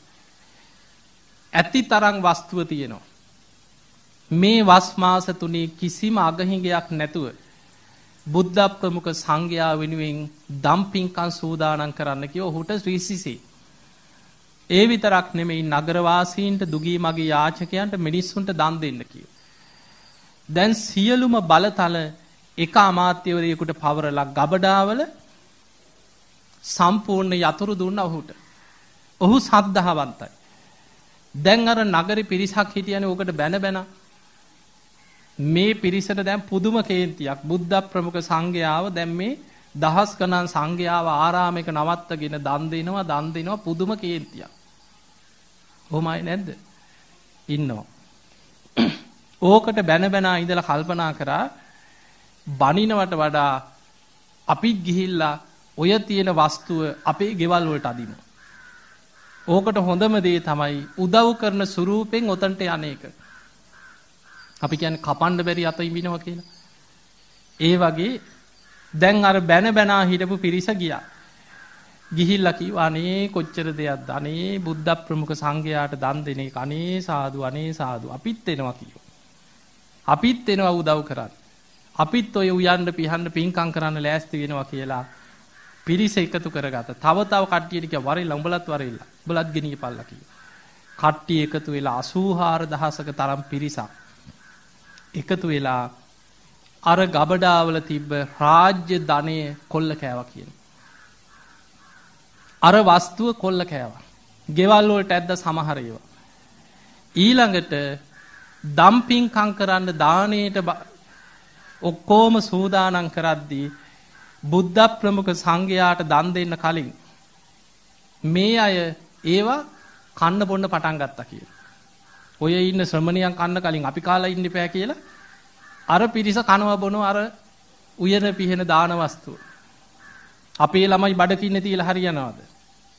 ඇති තරම් වස්තුව තියෙනවා. මේ වස් මාස 3 කිසිම අගහිඟයක් නැතුව බුද්ධ ප්‍රමුඛ සංඝයා වෙනුවෙන් දම් පින්කම් සූදානම් කරන්න කිව්ව ඔහුට ශ්‍රීසිසි. ඒ විතරක් නෙමෙයි නගරවාසීන්ට දුගී මගේ යාචකයන්ට මිනිස්සුන්ට දන් දෙන්න කිව්වා. දැන් සියලුම බලතල එක අමාත්‍යවරයෙකුට පවරලා ගබඩාවල සම්පූර්ණ යතුරු දුන්නා ඔහුට. ඔහු සද්ධාවන්තයි. දැන් අර නගරේ පිරිසක් හිටියනේ ඕකට බැන මේ පිරිසට දැන් පුදුම කේන්තියක්. බුද්ධ ප්‍රමුඛ සංඝයාව දැන් මේ දහස් ගණන් සංඝයාව ආරාමයක නවත්තගෙන දන් දෙනවා පුදුම කේන්තියක්. කොහොමයි නැද්ද? ඉන්නවා. ඕකට බැන ඉඳලා කල්පනා කරා බනිනවට වඩා අපිත් ගිහිල්ලා ඔය තියෙන වස්තුව අපේ ගෙවල් වලට අදිමු. ඕකට හොඳම දේ තමයි උදව් කරන ස්වරූපෙන් ඔතනට යන්නේක. අපි කියන්නේ කපන්න බැරි අත ඉඹිනවා කියලා. ඒ වගේ දැන් අර බැන හිටපු පිරිස ගියා. ගිහිල්ලා කිව්වා අනේ කොච්චර දෙයක්ද අනේ බුද්ධ ප්‍රමුඛ සංඝයාට දන් දෙන එක අනේ සාදු අපිත් එනවා කිව්වා. අපිත් එනවා උදව් කරන්න. අපිත් ඔය උයන්න පිහන්න පින්කම් කරන්න ලෑස්ති වෙනවා කියලා පිරිස එකතු කරගත්තා. තව කට්ටියට කිව්වා වරෙල්ලා උඹලත් වරෙල්ලා. උඹලත් ගෙනියපල්ලා කිව්වා. කට්ටිය එකතු වෙලා 84000ක තරම් පිරිසක් එකතු වෙලා අර ගබඩාවල තිබ්බ රාජ්‍ය ධනය කොල්ල කෑවා කියන. අර වස්තුව කොල්ල කෑවා. ගෙවල් වලට ඇද්ද සමහර ඒවා. ඊළඟට දම්පින්කම් කරන්න දානයට ඔක්කොම සූදානම් කරද්දී බුද්ධ ප්‍රමුඛ සංඝයාට දන් දෙන්න කලින් මේ අය ඒවා කන්න බොන්න පටන් ගත්තා කියලා. ඔය ඉන්න ශ්‍රමණයන් කන්න කලින් අපි කාලා ඉන්න එපා කියලා අර පිරිස කනවා බොනවා අර උයන පිහෙන දාන වස්තුව. අපේ ළමයි බඩකින්නේ තියලා හරියනවද?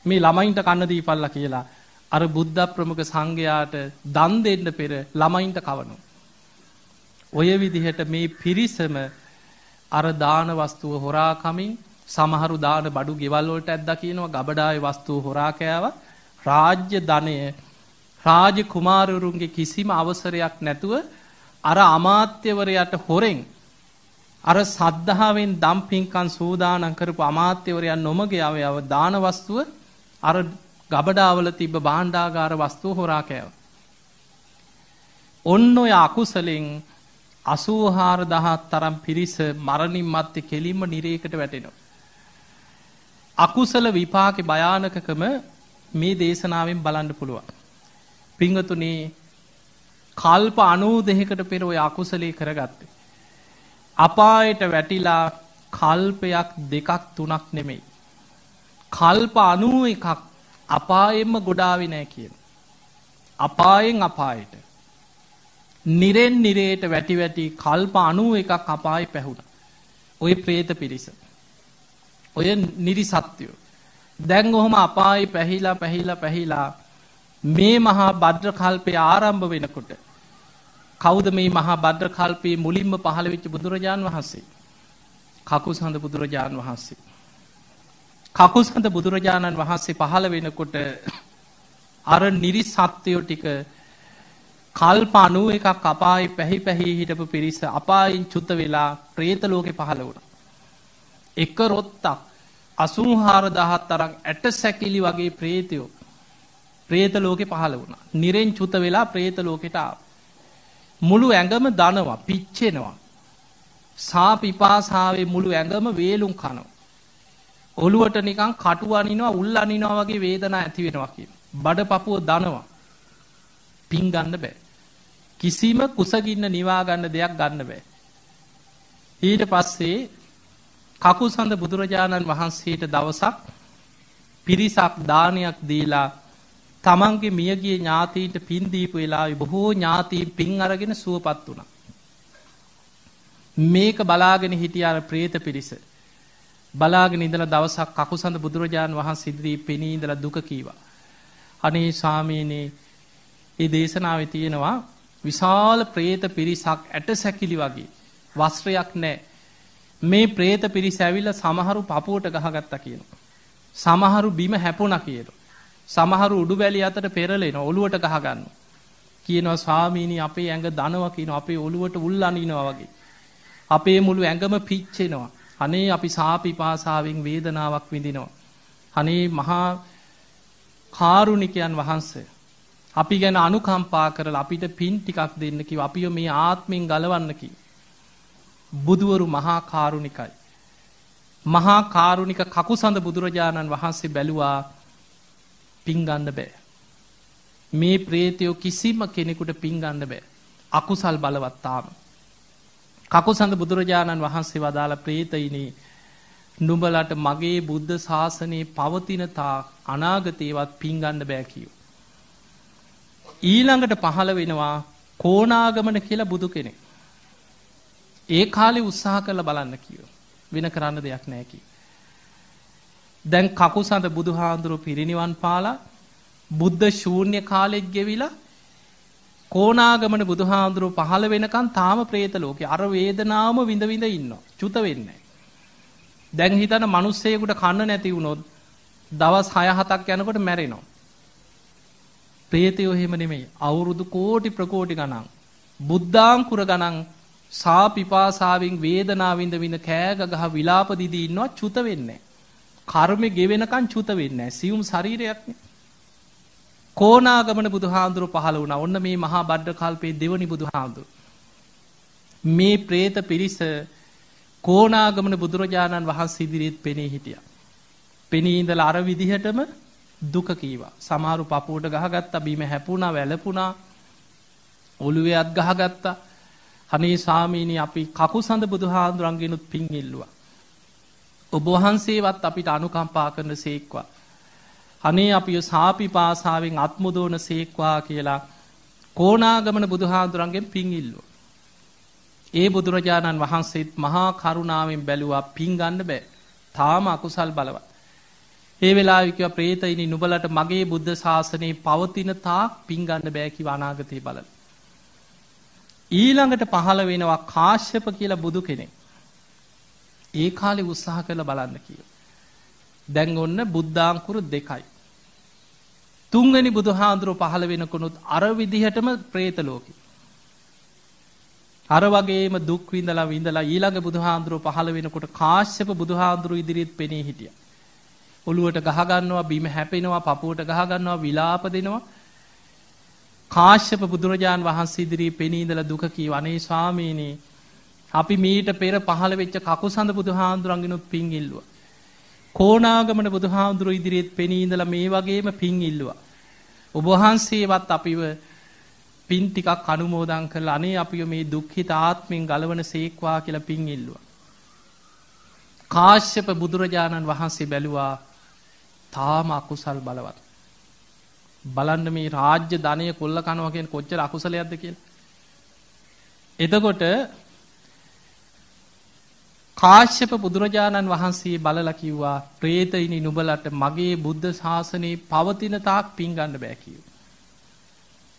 මේ ළමයින්ට කන්න දීපල්ලා කියලා අර බුද්ධ ප්‍රමුඛ සංඝයාට දන් දෙන්න පෙර ළමයින්ට කවනවා. ඔය විදිහට මේ පිරිසම අර දාන වස්තුව හොරා කමින් සමහරු දාන බඩු ගෙවල් වලට ඇද්දා කියනවා ගබඩාවේ වස්තුව හොරා කෑවා. රාජ්‍ය ධනය රාජ කුමාරවරුන්ගේ කිසිම අවසරයක් නැතුව අර අමාත්‍යවරයාට හොරෙන් අර සද්ධාවෙන් දම්පින්කම් සූදානම් කරපු අමාත්‍යවරයා නොමග යව දාන වස්තුව අර ගබඩාවල තිබ්බ භාණ්ඩාගාර වස්තුව හොරා කෑවා. ඔන්න ඔය අකුසලෙන් 84000 තරම් පිරිස මරණින් මත්තේ කෙලින්ම නිරේකට වැටෙනවා. අකුසල විපාකේ භයානකකම මේ දේශනාවෙන් බලන්න පුළුවන්. පින්වතුනි කල්ප 92කට පෙර ඔය අකුසලේ කරගත්තේ. අපායට වැටිලා කල්පයක් දෙකක් තුනක් නෙමෙයි. කල්ප 91ක් අපායෙන්ම ගොඩාවේ නැහැ කියන. අපායෙන් අපායට. නිරෙන් නිරේට වැටි වැටි කල්ප 91ක් අපායේ පැහුණා. ඔය പ്രേත පිරිස. ඔය නිරිසත්ත්වෝ. දැන් ඔහොම අපායේ පැහිලා මේ මහා භද්‍ර කල්පය ආරම්භ වෙනකොට කවුද මේ මහා භද්‍ර කල්පයේ මුලින්ම පහළ වෙච්ච බුදුරජාන් වහන්සේ? කකුසඳ බුදුරජාන් වහන්සේ. කකුසඳ බුදුරජාණන් වහන්සේ පහළ වෙනකොට අර නිරිසත්ත්වෝ ටික කල්ප 91ක් අපායේ පැහි හිටපු පිරිස අපායින් චුත වෙලා പ്രേත ලෝකේ පහළ වුණා. එක රොත්තක් 84000 තරම් ඇට සැකිලි වගේ പ്രേතයෝ പ്രേත ලෝකේ පහළ වුණා. නිරෙන් චුත වෙලා പ്രേත ලෝකෙට ආවා. මුළු ඇඟම දනවා, පිච්චෙනවා. සා පිපාසාවේ මුළු ඇඟම වේලුම් කනවා. ඔළුවට නිකන් කටු අනිනවා, උල් අනිනවා වගේ වේදනා ඇති වෙනවා කියන. බඩ පපුව දනවා. පින් ගන්න බෑ. කිසිම කුසගින්න නිවා ගන්න දෙයක් ගන්න බෑ. ඊට පස්සේ කකුසඳ බුදුරජාණන් වහන්සේට දවසක් පිරිසක් දානයක් දීලා තමන්ගේ මියගිය ඥාතීන්ට පින් දීපු වෙලාවේ බොහෝ ඥාතීන් පින් අරගෙන සුවපත් වුණා. මේක බලාගෙන හිටිය අර പ്രേත පිරිස බලාගෙන ඉඳලා දවසක් කකුසඳ බුදුරජාණන් වහන්සේ ඉදිරියේ පෙනී ඉඳලා දුක කීවා. අනේ ස්වාමීනි, මේ දේශනාවේ තියෙනවා විශාල പ്രേත පිරිසක් ඇට සැකිලි වගේ වස්ත්‍රයක් නැහැ. මේ പ്രേත පිරිස ඇවිල්ලා සමහරු පපුවට ගහගත්තා කියනවා. සමහරු බිම හැපුණා කියනවා. සමහරු උඩු බැලි අතට පෙරලෙන ඔළුවට ගහ ගන්නවා. කියනවා ස්වාමීනි අපේ ඇඟ දනවා කියනවා, අපේ ඔළුවට උල් අනිනවා වගේ. අපේ මුළු ඇඟම පිච්චෙනවා. අනේ අපි සාපිපාසාවෙන් වේදනාවක් විඳිනවා. අනේ මහා කාරුණිකයන් වහන්සේ අපි ගැන අනුකම්පා කරලා අපිට පින් ටිකක් දෙන්න කිව්වා. අපිව මේ ආත්මෙන් ගලවන්න කිව්වා. බුදුවරු මහා කාරුණිකයි. මහා කාරුණික කකුසඳ බුදුරජාණන් වහන්සේ බැලුවා පින් ගන්න බෑ. මේ പ്രേතයෝ කිසිම කෙනෙකුට පින් ගන්න බෑ. අකුසල් බලවත් තාම. කකුසඳ බුදුරජාණන් වහන්සේ වදාළ പ്രേතයිනි, නුඹලට මගේ බුද්ධ ශාසනයේ පවතින තා අනාගතේවත් පින් ගන්න බෑ කිව්වා. ඊළඟට පහළ වෙනවා කොණාගමන කියලා බුදු කෙනෙක්. ඒ කාලේ උත්සාහ කරලා බලන්න කිව්වා. වෙන කරන්න දෙයක් නැහැ කිව්වා. දැන් කකුසඳ බුදුහාඳුරු පිරිනිවන් පාලා බුද්ධ ශූන්‍ය කාලෙත් ගෙවිලා කොණාගමන බුදුහාඳුරු පහළ වෙනකන් තාම പ്രേත ලෝකේ අර වේදනාවම විඳ විඳ ඉන්නවා. චුත වෙන්නේ නැහැ. දැන් හිතන මිනිස්සෙකුට කන්න නැති වුණොත් දවස් 6-7ක් යනකොට මැරෙනවා. പ്രേතයෝ එහෙම නෙමෙයි. අවුරුදු කෝටි ප්‍රකෝටි ගණන් බුද්ධාංකුර ගණන් සාපිපාසාවෙන් වේදනාව විඳ විඳ කෑග ගහ විලාප දිදී ඉන්නවා. චුත වෙන්නේ නැහැ. කර්මෙ ගෙවෙනකන් චුත වෙන්නේ නැහැ. සියුම් ශරීරයක්නේ. කොණාගමන බුදුහාඳුරු පහළ වුණා. ඔන්න මේ මහා භද්‍ර කල්පයේ දෙවනි බුදුහාඳුරු. මේ പ്രേත පිරිස කොණාගමන බුදුරජාණන් වහන්සේ ඉදිරියේ පෙනී හිටියා. පෙනී ඉඳලා අර විදිහටම දුක කීවා. සමහරු පපුවට ගහගත්තා, බීම හැපුණා, වැළපුණා. ඔළුවේ අත් ගහගත්තා. අනේ ස්වාමීනි අපි කකුසඳ බුදුහාඳුරන්ගෙනුත් පින් ඉල්ලුවා. ඔබ වහන්සේවත් අපිට අනුකම්පා කරන සේක්වා. අනේ අපිව සාපිපාසාවෙන් අත්මුදෝන සේක්වා කියලා කෝණාගමන බුදුහාඳුරන්ගෙන් පින් ඉල්ලුවා. ඒ බුදුරජාණන් වහන්සේත් මහා කරුණාවෙන් බැලුවා පින් ගන්න බෑ. තාම අකුසල් බලවත්. ඒ වෙලාවේ කිව්වා ප්‍රේතයිනි නුඹලට මගේ බුද්ධ ශාසනයේ පවතින තාක් පින් ගන්න බෑ කිව්වා අනාගතේ බලලා. ඊළඟට පහළ වෙනවා කාශ්‍යප කියලා බුදු කෙනෙක්. ඒ කාලේ උත්සාහ කරලා බලන්න කියලා. දැන් ඔන්න බුද්ධාංකුර 2යි. තුන්වෙනි බුදුහාඳුරෝ පහළ වෙනකොනුත් අර විදිහටම പ്രേත ලෝකේ. අර වගේම දුක් විඳලා ඊළඟ බුදුහාඳුරෝ පහළ වෙනකොට කාශ්‍යප බුදුහාඳුරෝ ඉදිරියට පෙනී හිටියා. ඔළුවට ගහ ගන්නවා, බිම හැපෙනවා, පපුවට ගහ ගන්නවා, විලාප දෙනවා. කාශ්‍යප බුදුරජාන් වහන්සේ ඉදිරියේ පෙනී ඉඳලා දුක කීව අනේ ස්වාමීනි අපි මීට පෙර පහළ වෙච්ච කකුසඳ බුදුහාඳුරන්ගෙනුත් පින් ඉල්ලුවා. කෝණාගමන බුදුහාඳුරෝ ඉදිරියේත් පෙනී ඉඳලා මේ වගේම පින් ඉල්ලුවා. ඔබ වහන්සේවත් අපිව පින් ටිකක් අනුමෝදන් කරලා අනේ අපිව මේ දුක්ඛිත ආත්මෙන් ගලවන සේක්වා කියලා පින් ඉල්ලුවා. කාශ්‍යප බුදුරජාණන් වහන්සේ බැලුවා තාම අකුසල් බලවත්. බලන්න මේ රාජ්‍ය ධනය කොල්ල කනවා කියන කොච්චර අකුසලයක්ද කියලා. එතකොට කාශ්‍යප බුදුරජාණන් වහන්සේ බලලා කිව්වා ප්‍රේතයිනි නුඹලට මගේ බුද්ධ ශාසනයේ පවතින තාක් පින් ගන්න බෑ කිව්වා.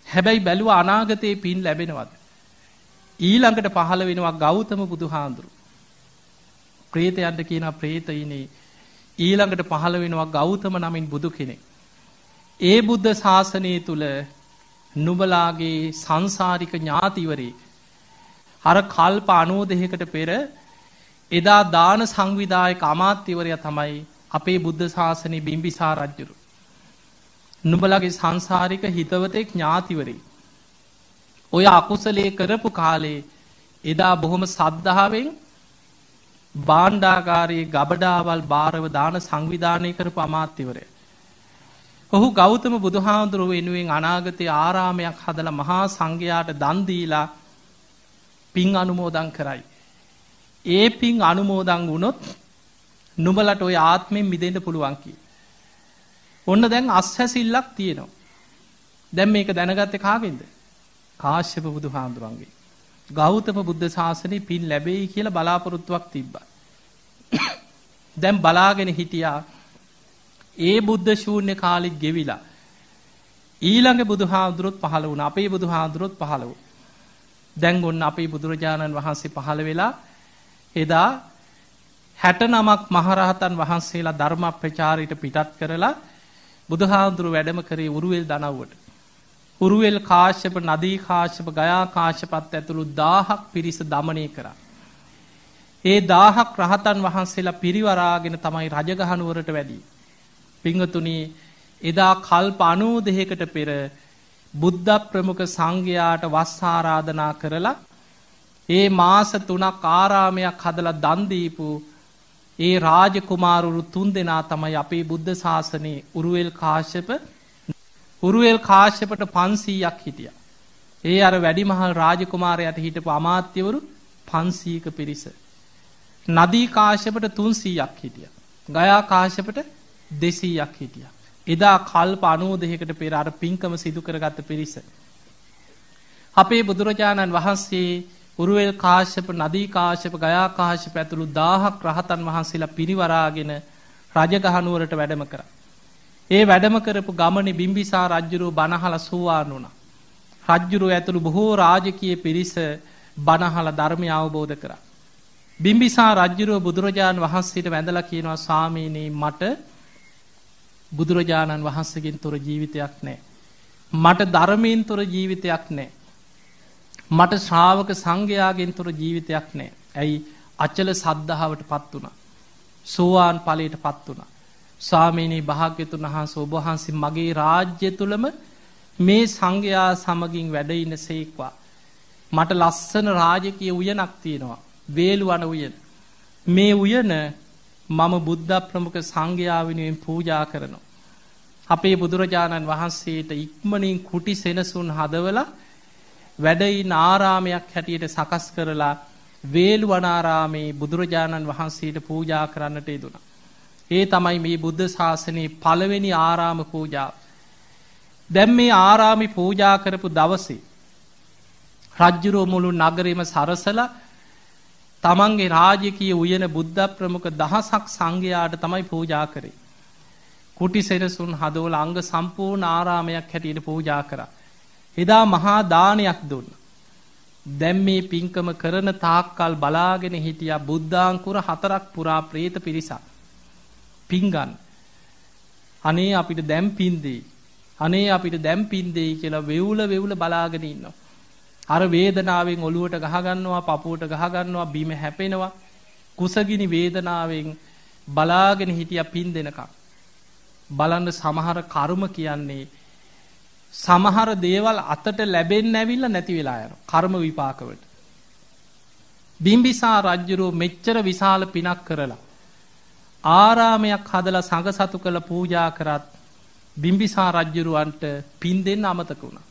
හැබැයි බැලුවා අනාගතේ පින් ලැබෙනවද? ඊළඟට පහළ වෙනවා ගෞතම බුදුහාඳුරු. ප්‍රේතයන්ට කියනවා ප්‍රේතයිනි ඊළඟට පහළ වෙනවා ගෞතම නමින් බුදු කෙනෙක්. ඒ බුද්ධ ශාසනය තුල නුඹලාගේ සංසාරික ඥාතිවරේ අර කල්ප 92කට පෙර එදා දාන සංවිධායක අමාත්‍යවරයා තමයි අපේ බුද්ධ ශාසනයේ බිම්බිසාර රජුරු. නුඹලාගේ සංසාරික හිතවතෙක් ඥාතිවරේ. ඔය අකුසලයේ කරපු කාලේ එදා බොහොම සද්ධාවෙන් භාණ්ඩාගාරයේ ගබඩාවල් බාරව දාන සංවිධානය කරපු අමාත්‍යවරයා. ඔහු ගෞතම බුදුහාඳුරුව වෙනුවෙන් අනාගතයේ ආරාමයක් හදලා මහා සංඝයාට දන් දීලා පින් අනුමෝදන් කරයි. ඒ පින් අනුමෝදන් වුණොත් නුඹලට ওই ආත්මෙන් මිදෙන්න පුළුවන් කි. ඔන්න දැන් අස්හැසිල්ලක් තියෙනවා. දැන් මේක දැනගත්තේ කාගෙන්ද? කාශ්‍යප බුදුහාඳුරන්ගේ. ගෞතම බුද්ධ ශාසනයේ පින් ලැබෙයි කියලා බලාපොරොත්තුවක් තිබ්බා. දැන් බලාගෙන හිටියා ඒ බුද්ධ ශූන්‍ය කාලෙත් ගෙවිලා ඊළඟ බුදුහාඳුරොත් පහළ වුණා. අපේ බුදුහාඳුරොත් පහළ වුණා. දැන් ඔන්න අපේ බුදුරජාණන් වහන්සේ පහළ වෙලා එදා 69ක් මහරහතන් වහන්සේලා ධර්ම ප්‍රචාරයට පිටත් කරලා බුදුහාඳුර වැඩම කරේ උරුවෙල් දනව්වට. උරුවෙල් කාශ්‍යප, නදී කාශ්‍යප, ගයා කාශ්‍යපත් ඇතුළු 1000ක් පිරිස দমনය කරා. ඒ 1000ක් රහතන් වහන්සේලා පිරිවරාගෙන තමයි රජගහ නුවරට වැඩි. පිංගතුනි එදා කල්ප 92කට පෙර බුද්ධ ප්‍රමුඛ සංඝයාට වස් ආරාධනා කරලා ඒ මාස 3ක් ආරාමයක් හදලා දන් දීපු ඒ රාජකුමාරවරු 3 දෙනා තමයි අපේ බුද්ධ ශාසනයේ උරුවෙල් කාශ්‍යප. උරුවෙල් කාශ්‍යපට 500ක් හිටියා. ඒ අර වැඩිමහල් රාජකුමාරයාට හිටපු අමාත්‍යවරු 500ක පිරිස. නදී කාශ්‍යපට 300ක් හිටියා. ගයා කාශ්‍යපට 200ක් හිටියා. එදා කල්ප 92කට පෙර අර පින්කම සිදු කරගත්ත පිරිස. අපේ බුදුරජාණන් වහන්සේ උරුවෙල් කාශ්‍යප, නදී කාශ්‍යප, ගයා කාශ්‍යප ඇතුළු 1000ක් රහතන් වහන්සේලා පිරිවරාගෙන රජගහ නුවරට වැඩම කරා. ඒ වැඩම කරපු ගමනේ බිම්බිසාර රජුරෝ බණහලා සෝවාන් වුණා. රජුරෝ ඇතුළු බොහෝ රාජකීය පිරිස බණහලා ධර්මය අවබෝධ කරා. බිම්බිසාර රජුරෝ බුදුරජාණන් වහන්සේට වැඳලා කියනවා ස්වාමීනි මට බුදුරජාණන් වහන්සේගෙන් තොර ජීවිතයක් නැහැ. මට ධර්මයෙන් තොර ජීවිතයක් නැහැ. මට ශ්‍රාවක සංඝයාගෙන් තොර ජීවිතයක් නැහැ. ඇයි? අචල සද්ධාවටපත් වුණා. සෝවාන් ඵලයටපත් වුණා. ස්වාමීනි භාග්‍යතුන් වහන්සේ ඔබ වහන්සේ මගේ රාජ්‍ය තුලම මේ සංඝයා සමගින් වැඩ ඉන්නසේක්වා. මට ලස්සන රාජකීය උයනක් තියෙනවා. වේලුවන උයන. මේ උයන මම බුද්ධ ප්‍රමුඛ සංඝයා වෙනුවෙන් පූජා කරනවා. අපේ බුදුරජාණන් වහන්සේට ඉක්මනින් කුටි සෙනසුන් හදවලා වැඩයින් ආරාමයක් හැටියට සකස් කරලා වේළුවනාරාමේ බුදුරජාණන් වහන්සේට පූජා කරන්නට යෙදුණා. ඒ තමයි මේ බුද්ධ ශාසනයේ පළවෙනි ආරාම පූජාව. දැන් මේ ආරාමි පූජා කරපු දවසේ රජ්ජුරුවෝ මුළු නගරෙම සරසලා තමන්ගේ රාජකීය උයන බුද්ධ ප්‍රමුඛ දහසක් සංඝයාට තමයි පූජා කරේ. කුටි සෙනසුන් හදවල අංග සම්පූර්ණ ආරාමයක් හැටියට පූජා කරා. එදා මහා දානයක් දුන්නා. දැන් මේ පින්කම කරන තාක්කල් බලාගෙන හිටියා බුද්ධාංකුර 4ක් පුරා പ്രേත පිරිසක්. පිංගන්. අනේ අපිට දැන් පින් දෙයි. අනේ අපිට දැන් පින් දෙයි කියලා වෙවුල බලාගෙන ඉන්නවා. අර වේදනාවෙන් ඔළුවට ගහ ගන්නවා, පපුවට ගහ ගන්නවා, බිම හැපෙනවා. කුසගිනි වේදනාවෙන් බලාගෙන හිටියා පින් දෙනකම්. බලන්න සමහර කර්ම කියන්නේ සමහර දේවල් අතට ලැබෙන්න ඇවිල්ලා නැති වෙලා යනවා. කර්ම විපාකවලට. බිම්බිසාර රජුරෝ මෙච්චර විශාල පිනක් කරලා ආරාමයක් හදලා සංඝ සතු කළ පූජා කරත් බිම්බිසාර රජුරවන්ට පින් දෙන්න අමතක වුණා.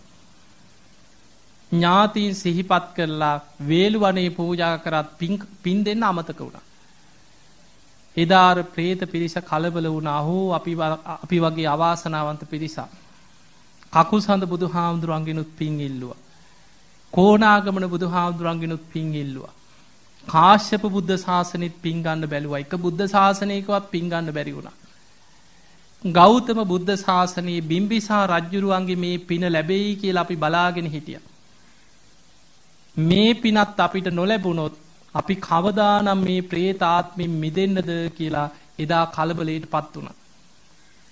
ඥාතීන් සිහිපත් කරලා වේළුවනේ පූජා කරත් පින් දෙන්න අමතක වුණා. එදාර പ്രേත පිරිස කලබල වුණා. "හෝ අපි වගේ අවාසනාවන්ත පිරිසක්. කකුසඳ බුදුහාමුදුරන්ගෙනුත් පින් ඉල්ලුවා. කොණාගමන බුදුහාමුදුරන්ගෙනුත් පින් ඉල්ලුවා. කාශ්‍යප බුද්ධ ශාසනෙත් පින් ගන්න බැලුවා. එක බුද්ධ ශාසනයකවත් පින් ගන්න බැරි වුණා. ගෞතම බුද්ධ ශාසනයේ බිම්බිසාර රජුරුවන්ගේ මේ පින ලැබෙයි කියලා අපි බලාගෙන හිටියා. මේ පිනත් අපිට නොලැබුණොත් අපි කවදානම් මේ പ്രേත ආත්මෙන් මිදෙන්නද කියලා එදා කලබලයට පත් වුණා.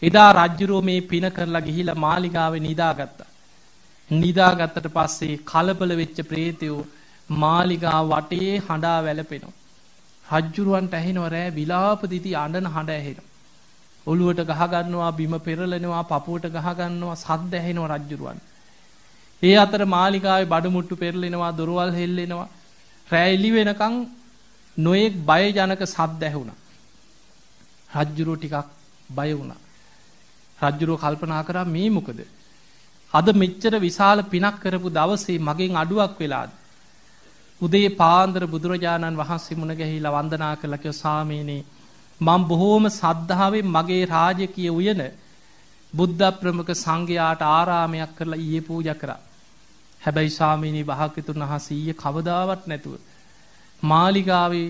එදා රජ්ජුරුවෝ මේ පින කරලා ගිහිලා මාලිගාවේ නිදාගත්තා. නිදාගත්තට පස්සේ කලබල වෙච්ච ප්‍රේතයෝ මාලිගාව වටේ හඬා වැළපෙනවා. රජ්ජුරුවන්ට ඇහෙනවා රෑ විලාප දිති අඬන හඬ ඇහෙනවා. ඔළුවට ගහ ගන්නවා, බිම පෙරලනවා, පපුවට ගහ ගන්නවා, සද්ද ඇහෙනවා රජ්ජුරුවන්ට. ඒ අතර මාලිගාවේ බඩමුට්ටු පෙරලෙනවා, දොරවල් හෙල්ලෙනවා. රෑ එළි වෙනකන් නොයෙක් බයජනක සද්ද ඇහුණා. රජ්ජුරුවෝ ටිකක් බය වුණා. රජ්ජුරුවෝ කල්පනා කරා මේ මොකද? අද මෙච්චර විශාල පිනක් කරපු දවසේ මගෙන් අඩුවක් වෙලාද? උදේ පාන්දර බුදුරජාණන් වහන්සේ මුණ ගැහිලා වන්දනා කළා කිව්වා "ස්වාමීනි මම බොහෝම සද්ධාවෙන් මගේ රාජකීය උයන බුද්ධ ප්‍රමුඛ සංඝයාට ආරාමයක් කරලා ඊයේ පූජා කරා. හැබැයි ස්වාමීනි භාග්‍යතුන් වහන්සේ ඊයේ කවදාවත් නැතුව මාලිගාවේ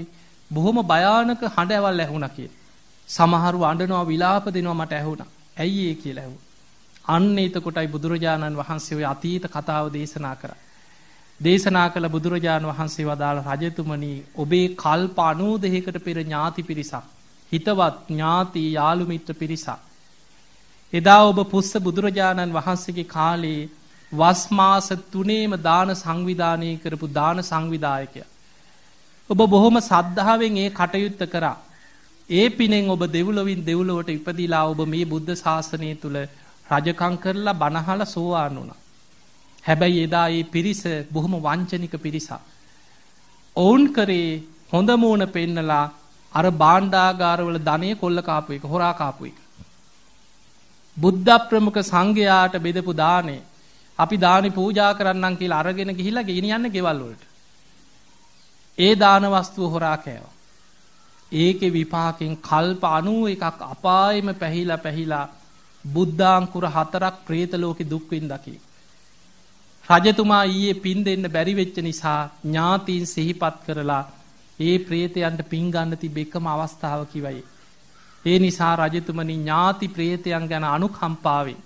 බොහොම භයානක හඬවල් ඇහුණා කියලා. සමහරව අඬනවා, විලාප දෙනවා මට ඇහුණා. ඇයි ඒ කියලා ඇහුවා. අන්න එතකොටයි බුදුරජාණන් වහන්සේ ඔය අතීත කතාව දේශනා කරා. දේශනා කළ බුදුරජාණන් වහන්සේ වදාළ "රජතුමනි ඔබේ කල්ප 92කට පෙර ඥාති පිරිසක්, හිතවත් ඥාති යාළු මිත්‍ර පිරිසක්. එදා ඔබ පුස්ස බුදුරජාණන් වහන්සේගේ කාලේ වස් මාස 3ේම දාන සංවිධානය කරපු දාන සංවිධායකයා. ඔබ බොහොම සද්ධාවෙන් ඒ කටයුත්ත කරා. ඒ පිනෙන් ඔබ දෙව්ලොවින් දෙව්ලොවට ඉපදිලා ඔබ මේ බුද්ධ ශාසනය තුල රජකම් කරලා බණහලා සෝවාන් වුණා. හැබැයි එදා මේ පිරිස බොහොම වංචනික පිරිසක්. ඔවුන් කරේ හොඳ මූණ පෙන්නලා අර භාණ්ඩාගාරවල ධනෙ කොල්ල කාපු එක, හොරා කාපු එක. බුද්ධ ප්‍රමුඛ සංඝයාට බෙදපු දානේ අපි දානි පූජා කරන්නම් කියලා අරගෙන ගිහිල්ලා ගෙනියන්නේ ගෙවල් වලට. ඒ දාන වස්තුව හොරා කෑවා. ඒකේ විපාකෙන් කල්ප 91ක් අපායෙම පැහිලා බුද්ධාංකුර 4ක් പ്രേත ලෝකේ දුක් විඳකි. රජතුමා ඊයේ පින් දෙන්න බැරි වෙච්ච නිසා ඥාතීන් සිහිපත් කරලා ඒ പ്രേතයන්ට පින් ගන්න තිබ්බ එකම අවස්ථාව කිවයි. ඒ නිසා රජතුමනි ඥාති പ്രേතයන් ගැන අනුකම්පාවෙන්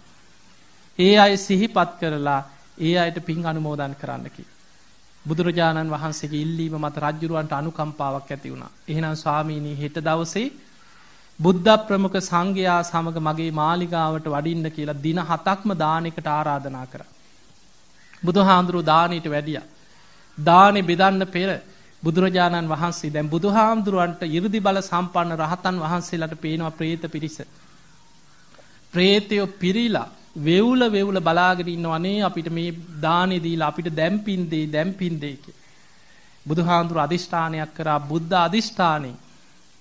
ඒ අය සිහිපත් කරලා ඒ අයට පින් අනුමෝදන් කරන්න කි. බුදුරජාණන් වහන්සේගේ ඉල්ලීම මත රජුරවන්ට අනුකම්පාවක් ඇති වුණා. එහෙනම් ස්වාමීනි හෙට දවසේ බුද්ධ ප්‍රමුඛ සංඝයා සමග මගේ මාලිගාවට වඩින්න කියලා දින 7ක්ම දානෙකට ආරාධනා කරා. බුදුහාමුදුරුවෝ දානෙට වැඩියා. දානෙ බෙදන්න පෙර බුදුරජාණන් වහන්සේ දැන් බුදුහාමුදුරුවන්ට 이르දි බල සම්පන්න රහතන් වහන්සේලාට පේනවා പ്രേත පිරිස. പ്രേතයෝ පිරීලා වෙවුල බලාගෙන ඉන්නවනේ අපිට මේ දානෙ දීලා අපිට දැන් පින් දෙයි කියලා. බුදුහාමුදුරුවෝ අදිෂ්ඨානයක් කරා. බුද්ධ අදිෂ්ඨානේ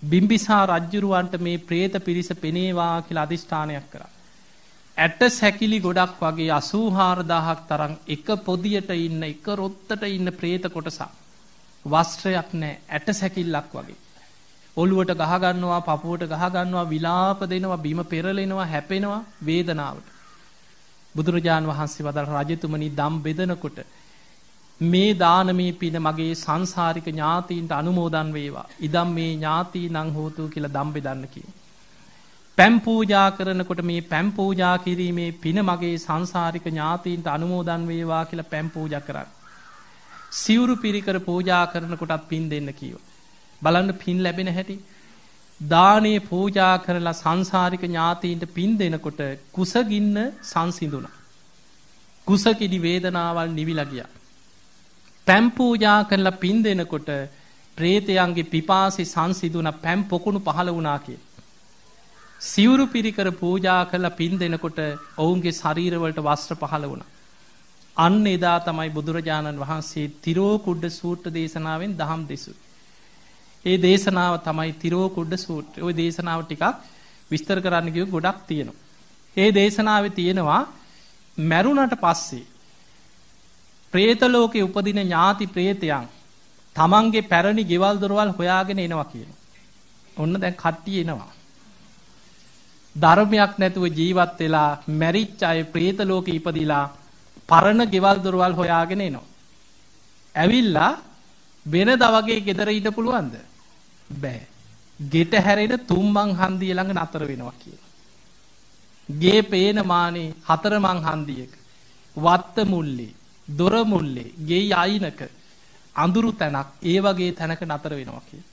බිම්බිසාර රජුරවන්ට මේ പ്രേත පිරිස පෙනේවා කියලා අදිෂ්ඨානයක් කරා. ඇට සැකිලි ගොඩක් වගේ 84000ක් තරම් එක පොදියට ඉන්න එක රොත්තට ඉන්න പ്രേත කොටසක්. වස්ත්‍රයක් නැහැ ඇට සැකිල්ලක් වගේ. ඔළුවට ගහ ගන්නවා, පපුවට ගහ ගන්නවා, විලාප දෙනවා, බිම පෙරලෙනවා, හැපෙනවා වේදනාවට. බුදුරජාන් වහන්සේ වදාළ රජතුමනි දම් බෙදනකොට මේ දානමේ පින මගේ සංසාරික ඥාතීන්ට අනුමෝදන් වේවා. ඉදම් මේ ඥාතීනං හෝතු කියලා දම් බෙදන්න කියනවා. පැම් පූජා කරනකොට මේ පැම් පූජා කිරීමේ පින මගේ සංසාරික ඥාතීන්ට අනුමෝදන් වේවා කියලා පැම් පූජා කරන්න. සිවුරු පිරිකර පූජා කරනකොටත් පින් දෙන්න කියව. බලන්න පින් ලැබෙන හැටි. දානේ පූජා කරලා සංසාරික ඥාතීන්ට පින් දෙනකොට කුසගින්න සංසිඳුණා. කුසකිඩි වේදනාවල් නිවිලා ගියා. පැම් පූජා කරලා පින් දෙනකොට ප්‍රේතයන්ගේ පිපාසය සංසිඳුණා, පැම් පොකුණු පහළ වුණා කියලා. සිවුරු පිරිකර පූජා කරලා පින් දෙනකොට ඔවුන්ගේ ශරීරවලට වස්ත්‍ර පහළ වුණා. අන්න එදා තමයි බුදුරජාණන් වහන්සේ තිරෝකුඩ්ඩ සූත්‍ර දේශනාවෙන් දහම් දෙසුවේ. ඒ දේශනාව තමයි තිරෝකුඩ්ඩ සූත්‍රය. ওই දේශනාව ටිකක් විස්තර කරන්න ගියොත් ගොඩක් තියෙනවා. ඒ දේශනාවේ තියෙනවා මරුණට පස්සේ പ്രേත ලෝකේ උපදින ඥාති പ്രേතයන් තමන්ගේ පැරණි ගෙවල් දොරවල් හොයාගෙන එනවා කියනවා. ඔන්න දැන් කට්ටිය එනවා. ධර්මයක් නැතුව ජීවත් වෙලා මැරිච්ච අය പ്രേත ලෝකේ ඉපදිලා පරණ ගෙවල් දොරවල් හොයාගෙන එනවා. ඇවිල්ලා වෙනදා වගේ ගෙදර ඉන්න පුළුවන්ද? බෑ. ගෙට හැරෙන තුම්මන් හන්දිය ළඟ නතර වෙනවා කියලා. ගේ පේන මානේ හතරමන් හන්දියක වත්ත මුල්ලේ දොර මුල්ලේ ගෙයි අයිනක අඳුරු තැනක් ඒ වගේ තැනක නතර වෙනවා කියලා.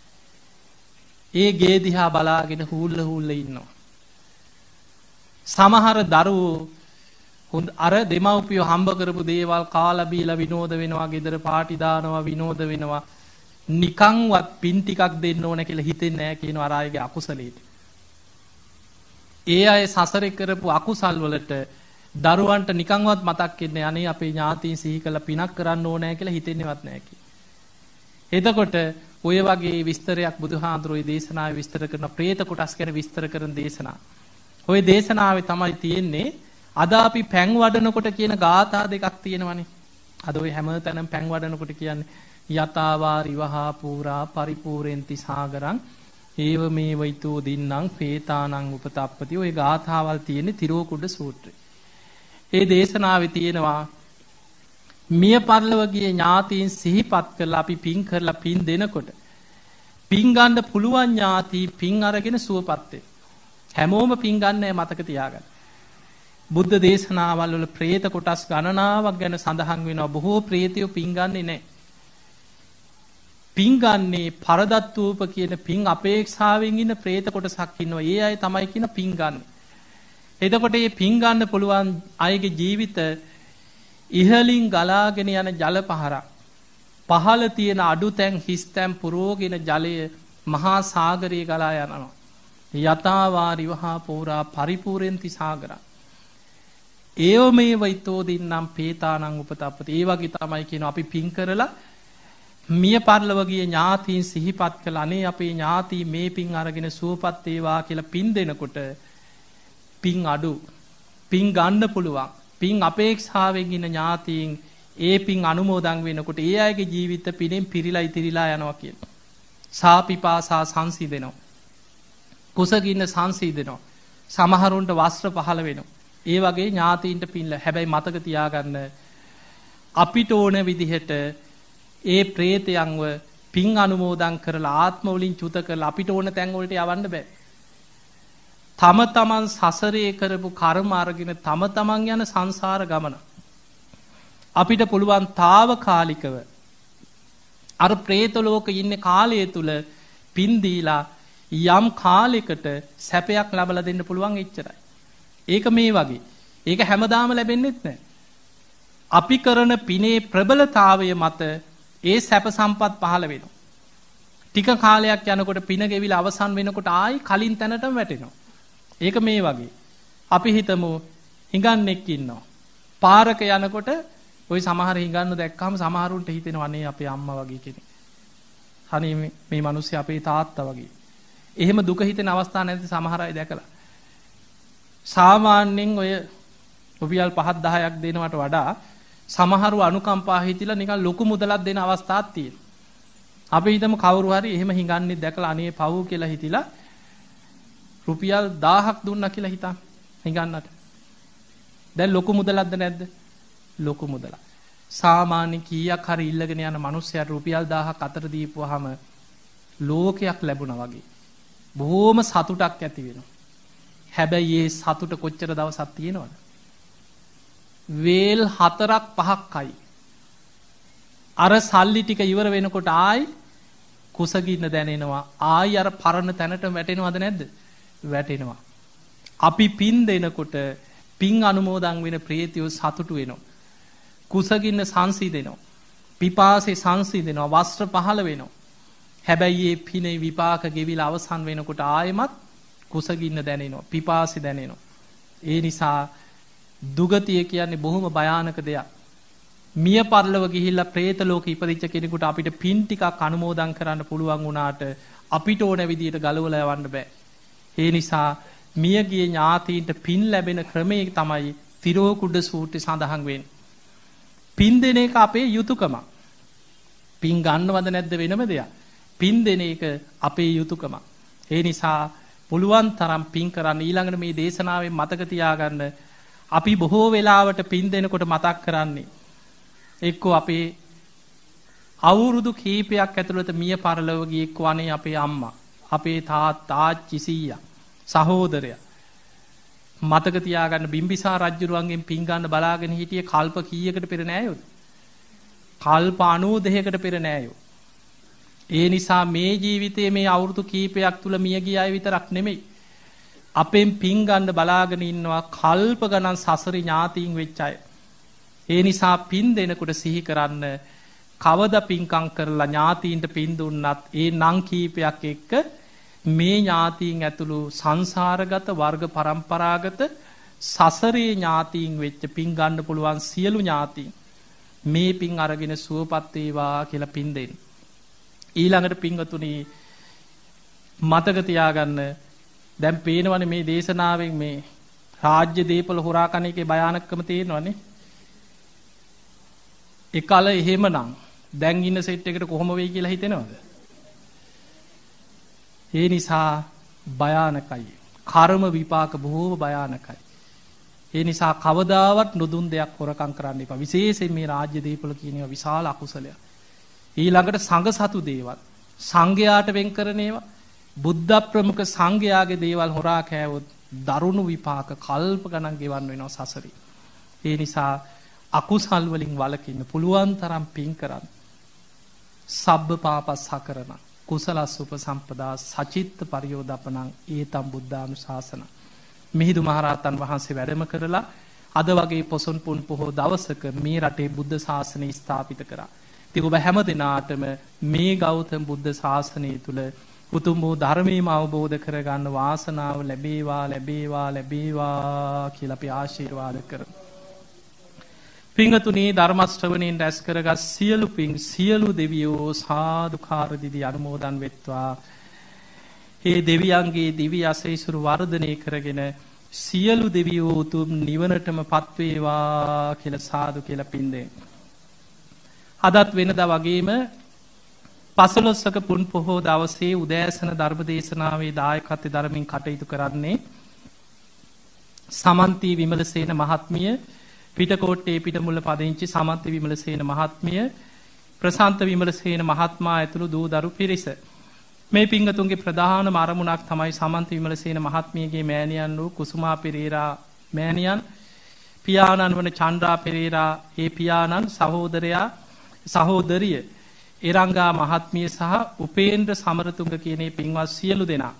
ඒ ගේ දිහා බලාගෙන හූල්ල හූල්ල ඉන්නවා. සමහර දරුවෝ හොඳ අර දෙමව්පියෝ හම්බ කරපු දේවල් කාලා බීලා විනෝද වෙනවා, ගෙදර පාටි දානවා, විනෝද වෙනවා. නිකන්වත් පින් ටිකක් දෙන්න ඕන කියලා හිතෙන්නේ නැහැ කියන අර අයගේ අකුසලයට. ඒ අය සසරේ කරපු අකුසල් වලට දරුවන්ට නිකන්වත් මතක් වෙන්නේ අනේ අපේ ඥාතීන් සිහි කළා පිනක් කරන්න ඕනෑ කියලා හිතෙන්නේවත් නැහැ කි. එතකොට ඔය වගේ විස්තරයක් බුදුහාඳුරේ දේශනාවේ විස්තර කරන പ്രേත කොටස් ගැන විස්තර කරන දේශනා. ඔය දේශනාවේ තමයි තියෙන්නේ අද අපි පැන් වඩනකොට කියන ගාථා දෙකක් තියෙනවනේ. අද ඔය හැම තැනම පැන් වඩනකොට කියන්නේ යතාවා රිවහා පූරා පරිපූර්ෙන්ති සාගරං ඒව මේ වෛතෝ දින්නම් පේතානං උපතප්පති. ඔය ගාථාවල් තියෙන්නේ තිරෝකුඩ සූත්‍රයේ. ඒ දේශනාවේ තියෙනවා මිය පරලොව ගිය ඥාතීන් සිහිපත් කරලා අපි පින් කරලා පින් දෙනකොට පින් ගන්න පුළුවන් ඥාති පින් අරගෙන සුවපත් වෙනවා. හැමෝම පින් ගන්න නැහැ මතක තියාගන්න. බුද්ධ දේශනාවල් වල പ്രേත කොටස් ගණනාවක් ගැන සඳහන් වෙනවා. බොහෝ പ്രേතයෝ පින් ගන්නේ නැහැ. පින් ගන්නේ පරදත්තූප කියන පින් අපේක්ෂාවෙන් ඉන්න പ്രേත කොටසක් ඉන්නවා. ඒ අය තමයි කියන පින් ගන්න. එතකොට මේ පින් ගන්න පුළුවන් අයගේ ජීවිත ඉහලින් ගලාගෙන යන ජල පහරක්. පහළ තියෙන අඩුතැන් හිස්තැන් පුරෝගෙන ජලය මහා සාගරයේ ගලා යනවා. යතාවා රිවහා පූරා පරිපූර්ෙන්ති සාගරං ඒව මේ වෛතෝ දින්නම් පේතානං උපතප්පති. ඒ වගේ තමයි කියන අපි පින් කරලා මිය පරලොව ගිය ඥාතීන් සිහිපත් කළ අනේ අපේ ඥාති මේ පින් අරගෙන සුවපත් වේවා කියලා පින් දෙනකොට පින් අඩු පින් ගන්න පුළුවන් පින් අපේක්ෂාවෙන් ඉන්න ඥාතීන් ඒ පින් අනුමෝදන් වෙනකොට ඒ අයගේ ජීවිත පිනෙන් පිරීලා ඉතිරිලා යනවා කියලා. සාපිපාසා සංසිඳෙනවා. කුසගින්න සංසිඳෙනවා. සමහරුන්ට වස්ත්‍ර පහළ වෙනවා. ඒ වගේ ඥාතීන්ට පින්ල. හැබැයි මතක තියාගන්න අපිට ඕන විදිහට ඒ പ്രേතයන්ව පින් අනුමෝදන් කරලා ආත්ම වලින් චුත කරලා අපිට ඕන තැන් වලට යවන්න බෑ. තම තමන් සසරේ කරපු කර්ම අරගෙන තම තමන් යන සංසාර ගමන. අපිට පුළුවන් తాවකාලිකව අර പ്രേත ලෝකේ ඉන්න කාලය තුල පින් දීලා යම් කාලයකට සැපයක් ලබලා දෙන්න පුළුවන් එච්චරයි. ඒක මේ වගේ. ඒක හැමදාම ලැබෙන්නෙත් නැහැ. අපි කරන පිනේ ප්‍රබලතාවය මත ඒ සැප සම්පත් පහළ වෙනවා. ටික කාලයක් යනකොට පින ගෙවිලා අවසන් වෙනකොට ආයි කලින් තැනටම වැටෙනවා. ඒක මේ වගේ. අපි හිතමු හිඟන්නෙක් ඉන්නවා. පාරක යනකොට ওই සමහර හිඟන්න දැක්කම සමහරුන්ට හිතෙනවා අනේ අපේ අම්මා වගේ කෙනෙක්. අනේ මේ මිනිස්සු අපේ තාත්තා වගේ. එහෙම දුක හිතෙන අවස්ථා නැති සමහර අය දැකලා. සාමාන්‍යයෙන් ඔය රුපියල් 5-10ක් දෙනවට වඩා සමහරව අනුකම්පා හිතිලා නිකන් ලොකු මුදලක් දෙන අවස්ථාවක් තියෙනවා. අපි හිතමු කවුරු හරි එහෙම හිඟන්නේ දැකලා අනේ පව් කියලා හිතිලා රුපියල් 1000ක් දුන්නා කියලා හිතන්න හිඟන්නට. දැන් ලොකු මුදලක්ද නැද්ද? ලොකු මුදලක්. සාමාන්‍ය කීයක් හරි ඉල්ලගෙන යන මිනිස්සයාට රුපියල් 1000ක් අතර දීපුවාම ලෝකයක් ලැබුණා වගේ. බොහොම සතුටක් ඇති වෙනවා. හැබැයි ඒ සතුට කොච්චර දවසක් තියෙනවද? වේල් 4-5ක්යි. අර සල්ලි ටික ඉවර වෙනකොට ආයි කුසගින්න දැනෙනවා. ආයි අර පරණ තැනට වැටෙනවද නැද්ද? වැටෙනවා. අපි පින් දෙනකොට පින් අනුමෝදන් වෙන ප්‍රේතයෝ සතුටු වෙනවා. කුසගින්න සංසිඳෙනවා. පිපාසය සංසිඳෙනවා. වස්ත්‍ර පහළ වෙනවා. හැබැයි මේ පිනේ විපාක ගෙවිලා අවසන් වෙනකොට ආයෙමත් කුසගින්න දැනෙනවා. පිපාසය දැනෙනවා. ඒ නිසා දුගතිය කියන්නේ බොහොම භයානක දෙයක්. මිය පරලොව ගිහිල්ලා പ്രേත ලෝකෙ ඉපදිච්ච කෙනෙකුට අපිට පින් ටිකක් අනුමෝදන් කරන්න පුළුවන් වුණාට අපිට ඕන විදියට ගලවලා යවන්න බෑ. ඒ නිසා මියගිය ඥාතීන්ට පින් ලැබෙන ක්‍රමය තමයි තිරෝකුඩ සූත්‍රයේ සඳහන් වෙන්නේ. පින් දෙන එක අපේ යුතුයකම. පින් ගන්නවද නැද්ද වෙනම දෙයක්. පින් දෙන එක අපේ යුතුයකම. ඒ නිසා පුළුවන් තරම් පින් කරන්න. ඊළඟට මේ දේශනාවෙන් මතක තියාගන්න අපි බොහෝ වෙලාවට පින් දෙනකොට මතක් කරන්නේ එක්කෝ අපේ අවුරුදු කීපයක් ඇතුළත මිය පරලොව ගිය එක්කෝ අනේ අපේ අම්මා, අපේ තාත්තා, ආච්චි, සීයා, සහෝදරයා. මතක තියාගන්න බිම්බිසාර රජුරුවන්ගෙන් පින් ගන්න බලාගෙන හිටියේ කල්ප කීයකට පෙර නෑයොත්? කල්ප 92කට පෙර නෑයෝ. ඒ නිසා මේ ජීවිතයේ මේ අවුරුදු කීපයක් තුල මිය ගිය අය විතරක් නෙමෙයි. අපෙන් පින් ගන්න බලාගෙන ඉන්නවා කල්ප ගණන් සසරේ ඥාතීන් වෙච්ච අය. ඒ නිසා පින් දෙනකොට සිහි කරන්න කවදා පින්කම් කරලා ඥාතීන්ට පින් දුන්නත් ඒ නම් කීපයක් එක්ක මේ ඥාතීන් ඇතුළු සංසාරගත වර්ග පරම්පරාගත සසරේ ඥාතීන් වෙච්ච පින් ගන්න පුළුවන් සියලු ඥාතීන් මේ පින් අරගෙන සුවපත් වේවා කියලා පින් දෙන්න. ඊළඟට පින්වතුනි මතක තියාගන්න දැන් පේනවනේ මේ දේශනාවෙන් මේ රාජ්‍ය දීපල හොරා කන එකේ භයානකකම තේරෙනවනේ. එකල එහෙමනම් දැන් ඉන්න සෙට් එකට කොහොම වෙයි කියලා හිතෙනවද? ඒ නිසා භයානකයි. කර්ම විපාක බොහෝම භයානකයි. ඒ නිසා කවදාවත් නොදුන් දෙයක් හොරකම් කරන්න එපා. විශේෂයෙන් මේ රාජ්‍ය දීපල කියන ඒවා විශාල අකුසලයක්. ඊළඟට සංඝ සතු දේවල්, සංඝයාට වෙන් කරන ඒවා, බුද්ධ ප්‍රමුඛ සංඝයාගේ දේවල් හොරා කෑවොත් දරුණු විපාක කල්ප ගණන් ගෙවන්න වෙනවා සසරේ. ඒ නිසා අකුසල් වලින් වළකින්න පුළුවන් තරම් පින් කරන්න. සබ්බ පාපස්හකරණ කුසලස් උපසම්පදා සචිත්ත පරියෝදපනං ඒතම් බුද්ධානුශාසන. මිහිඳු මහරහතන් වහන්සේ වැඩම කරලා අද වගේ පොසොන් පුන් පොහෝ දවසක මේ රටේ බුද්ධ ශාසනය ස්ථාපිත කරා. ඉතින් ඔබ හැම දිනාටම මේ ගෞතම බුද්ධ ශාසනය තුල උතුම් වූ ධර්මයම අවබෝධ කරගන්න වාසනාව ලැබේවා ලැබේවා ලැබේවා කියලා අපි ආශිර්වාද කරමු. පිංගතුනි ධර්ම ශ්‍රවණයෙන් රැස් කරගත් සියලු පිං සියලු දෙවියෝ සාදුකාර දිවි අනුමෝදන් වෙත්වා. මේ දෙවියන්ගේ දිව්‍ය අසීසුරු වර්ධනය කරගෙන සියලු දෙවියෝ උතුම් නිවනටමපත් වේවා කියලා සාදු කියලා පින් දෙන්න. අදත් වෙනදා වගේම 15ක පුන් පොහෝ දවසේ උදෑසන ධර්ම දේශනාවේ දායකත්වයෙන් ධර්මින් කටයුතු කරන්නේ සමන්ති විමලසේන මහත්මිය, පිටකොට්ටේ පිටමුල පදිංචි සමන්ති විමලසේන මහත්මිය, ප්‍රශාන්ත විමලසේන මහත්මයා ඇතුළු දූ දරු පිරිස. මේ පිංගතුන්ගේ ප්‍රධානම අරමුණක් තමයි සමන්ති විමලසේන මහත්මියගේ මෑණියන් වූ කුසුමා පෙරේරා මෑණියන්, පියාණන් වන චන්ද්‍රා පෙරේරා, ඒ පියාණන් සහෝදරයා සහෝදරිය එරංගා මහත්මිය සහ උපේන්ද්‍ර සමරතුංග කියන මේ පින්වත් සියලු දෙනා.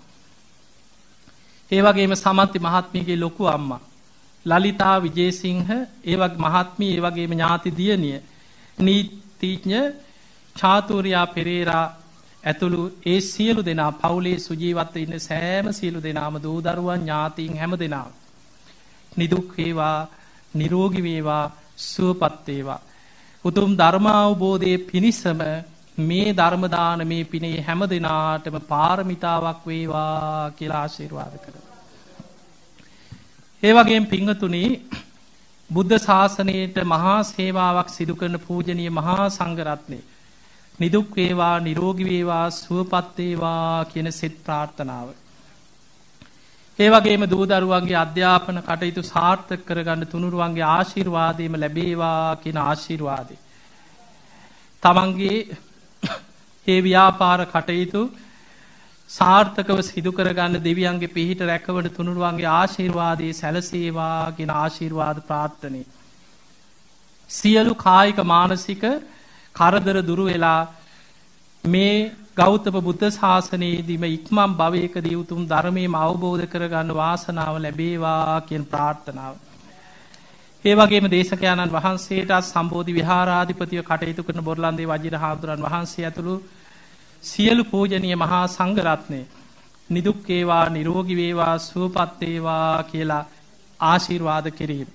ඒ වගේම සමන්ති මහත්මියගේ ලොකු අම්මා ලලිතා විජේසිංහ, ඒ වගේ මහත්මිය, ඒ වගේම ඥාති දියණිය නීතිඥ චාතුර්යා පෙරේරා ඇතුළු ඒ සියලු දෙනා පවුලේ සුජීවත්ව ඉන්න සෑම සියලු දෙනාම දූ දරුවන් ඥාතීන් හැම දෙනාම නිදුක් වේවා, නිරෝගී වේවා, සුවපත් වේවා. උතුම් ධර්මාවබෝධයේ පිණිසම මේ ධර්ම දානමේ පිනේ හැම දිනාටම පාරමිතාවක් වේවා කියලා ආශිර්වාද කරනවා. ඒ වගේම පින්වතුනි බුද්ධ ශාසනයට මහා සේවාවක් සිදු කරන පූජනීය මහා සංඝරත්නය නිදුක් වේවා නිරෝගී වේවා සුවපත් වේවා කියන සෙත් ප්‍රාර්ථනාව. ඒ වගේම දූ දරුවන්ගේ අධ්‍යාපන කටයුතු සාර්ථක කරගන්න තුනුරුවන්ගේ ආශිර්වාදයම ලැබේවා කියන ආශිර්වාදය. තමන්ගේ ඒ ව්‍යාපාර කටයුතු සාර්ථකව සිදු කරගන්න දෙවියන්ගේ පිහිට රැකවන තුනුරුවන්ගේ ආශිර්වාදයේ සැලසේවා කියන ආශිර්වාද ප්‍රාර්ථනය. සියලු කායික මානසික කරදර දුරු වෙලා මේ ගෞතම බුද්ධ ශාසනයේදීම ඉක්මන් භවයකදී උතුම් ධර්මයම අවබෝධ කරගන්න වාසනාව ලැබේවා කියන ප්‍රාර්ථනාව. ඒ වගේම දේශකයන්න් වහන්සේට සම්බෝධි විහාරාධිපතිව කටයුතු කරන බොරලන්දේ වජිර හාමුදුරන් වහන්සේ ඇතුළු සියලු පූජනීය මහා සංඝරත්නය නිදුක් වේවා නිරෝගී වේවා සුවපත් වේවා කියලා ආශිර්වාද කිරීම.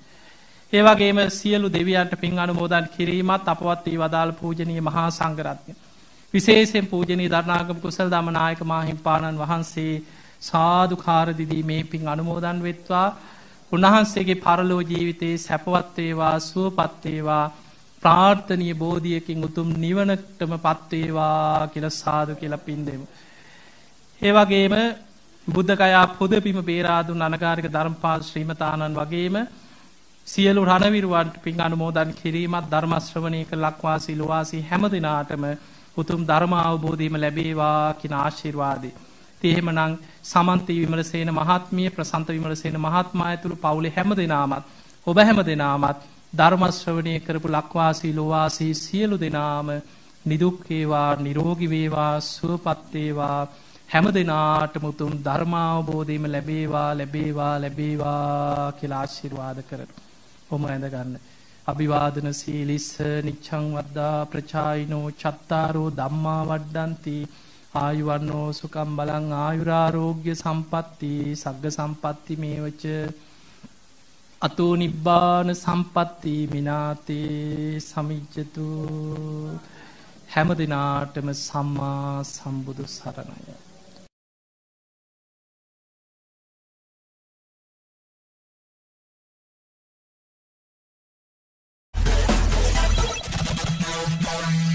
ඒ වගේම සියලු දෙවියන්ට පින් අනුමෝදන් කිරීමත් අපවත් වී වදාළ පූජනීය මහා සංඝරත්නය. විශේෂයෙන් පූජනීය දරණාගම කුසල දමනායක මාහිම්පාණන් වහන්සේ සාදුකාර දීදී මේ පින් අනුමෝදන් වෙත්වා. උන්වහන්සේගේ පරලෝ ජීවිතයේ සැපවත් වේවා සුවපත් වේවා ප්‍රාර්ථනීය බෝධියකින් උතුම් නිවනටම පත් වේවා කියලා සාදු කියලා පින් දෙමු. ඒ වගේම බුද්ධගයා පුදබිම බේරා දුන් අනගාരിക ධර්මපාල ශ්‍රීමතාණන් වගේම සියලු රණවිරුවන්ට පින් අනුමෝදන් කිරීමත් ධර්ම ශ්‍රවණය කළ ලක්වාසී ලෝවාසී හැම දිනාටම උතුම් ධර්ම අවබෝධයම ලැබේවා කියන ආශිර්වාදේ. එහෙමනම් සමන්ති විමලසේන මහත්මිය ප්‍රසන්ත විමලසේන මහත්මයා ඇතුළු පවුලේ හැම දෙනාමත් ඔබ හැම දෙනාමත් ධර්ම ශ්‍රවණය කරපු ලක්වාසී ලෝවාසී සියලු දෙනාම නිදුක් වේවා නිරෝගී වේවා සුවපත් වේවා හැම දිනාටම උතුම් ධර්මාවබෝධයම ලැබේවා ලැබේවා ලැබේවා කියලා ආශිර්වාද කරනවා. ඔම ඇඳ ගන්න. අභිවාදන සීලිස්ස නිච්ඡං වද්දා ප්‍රචායිනෝ චත්තාරෝ ධම්මා වඩ්ඩಂತಿ ආයුවන්නෝ සුකම් බලං ආයුරාරෝග්‍ය සම්පatti සග්ග සම්පatti මේවච අතෝ නිබ්බාන සම්පatti මිනාතේ සමිජ්ජතු. හැම දිනාටම සම්මා සම්බුදු සරණයි. Bye.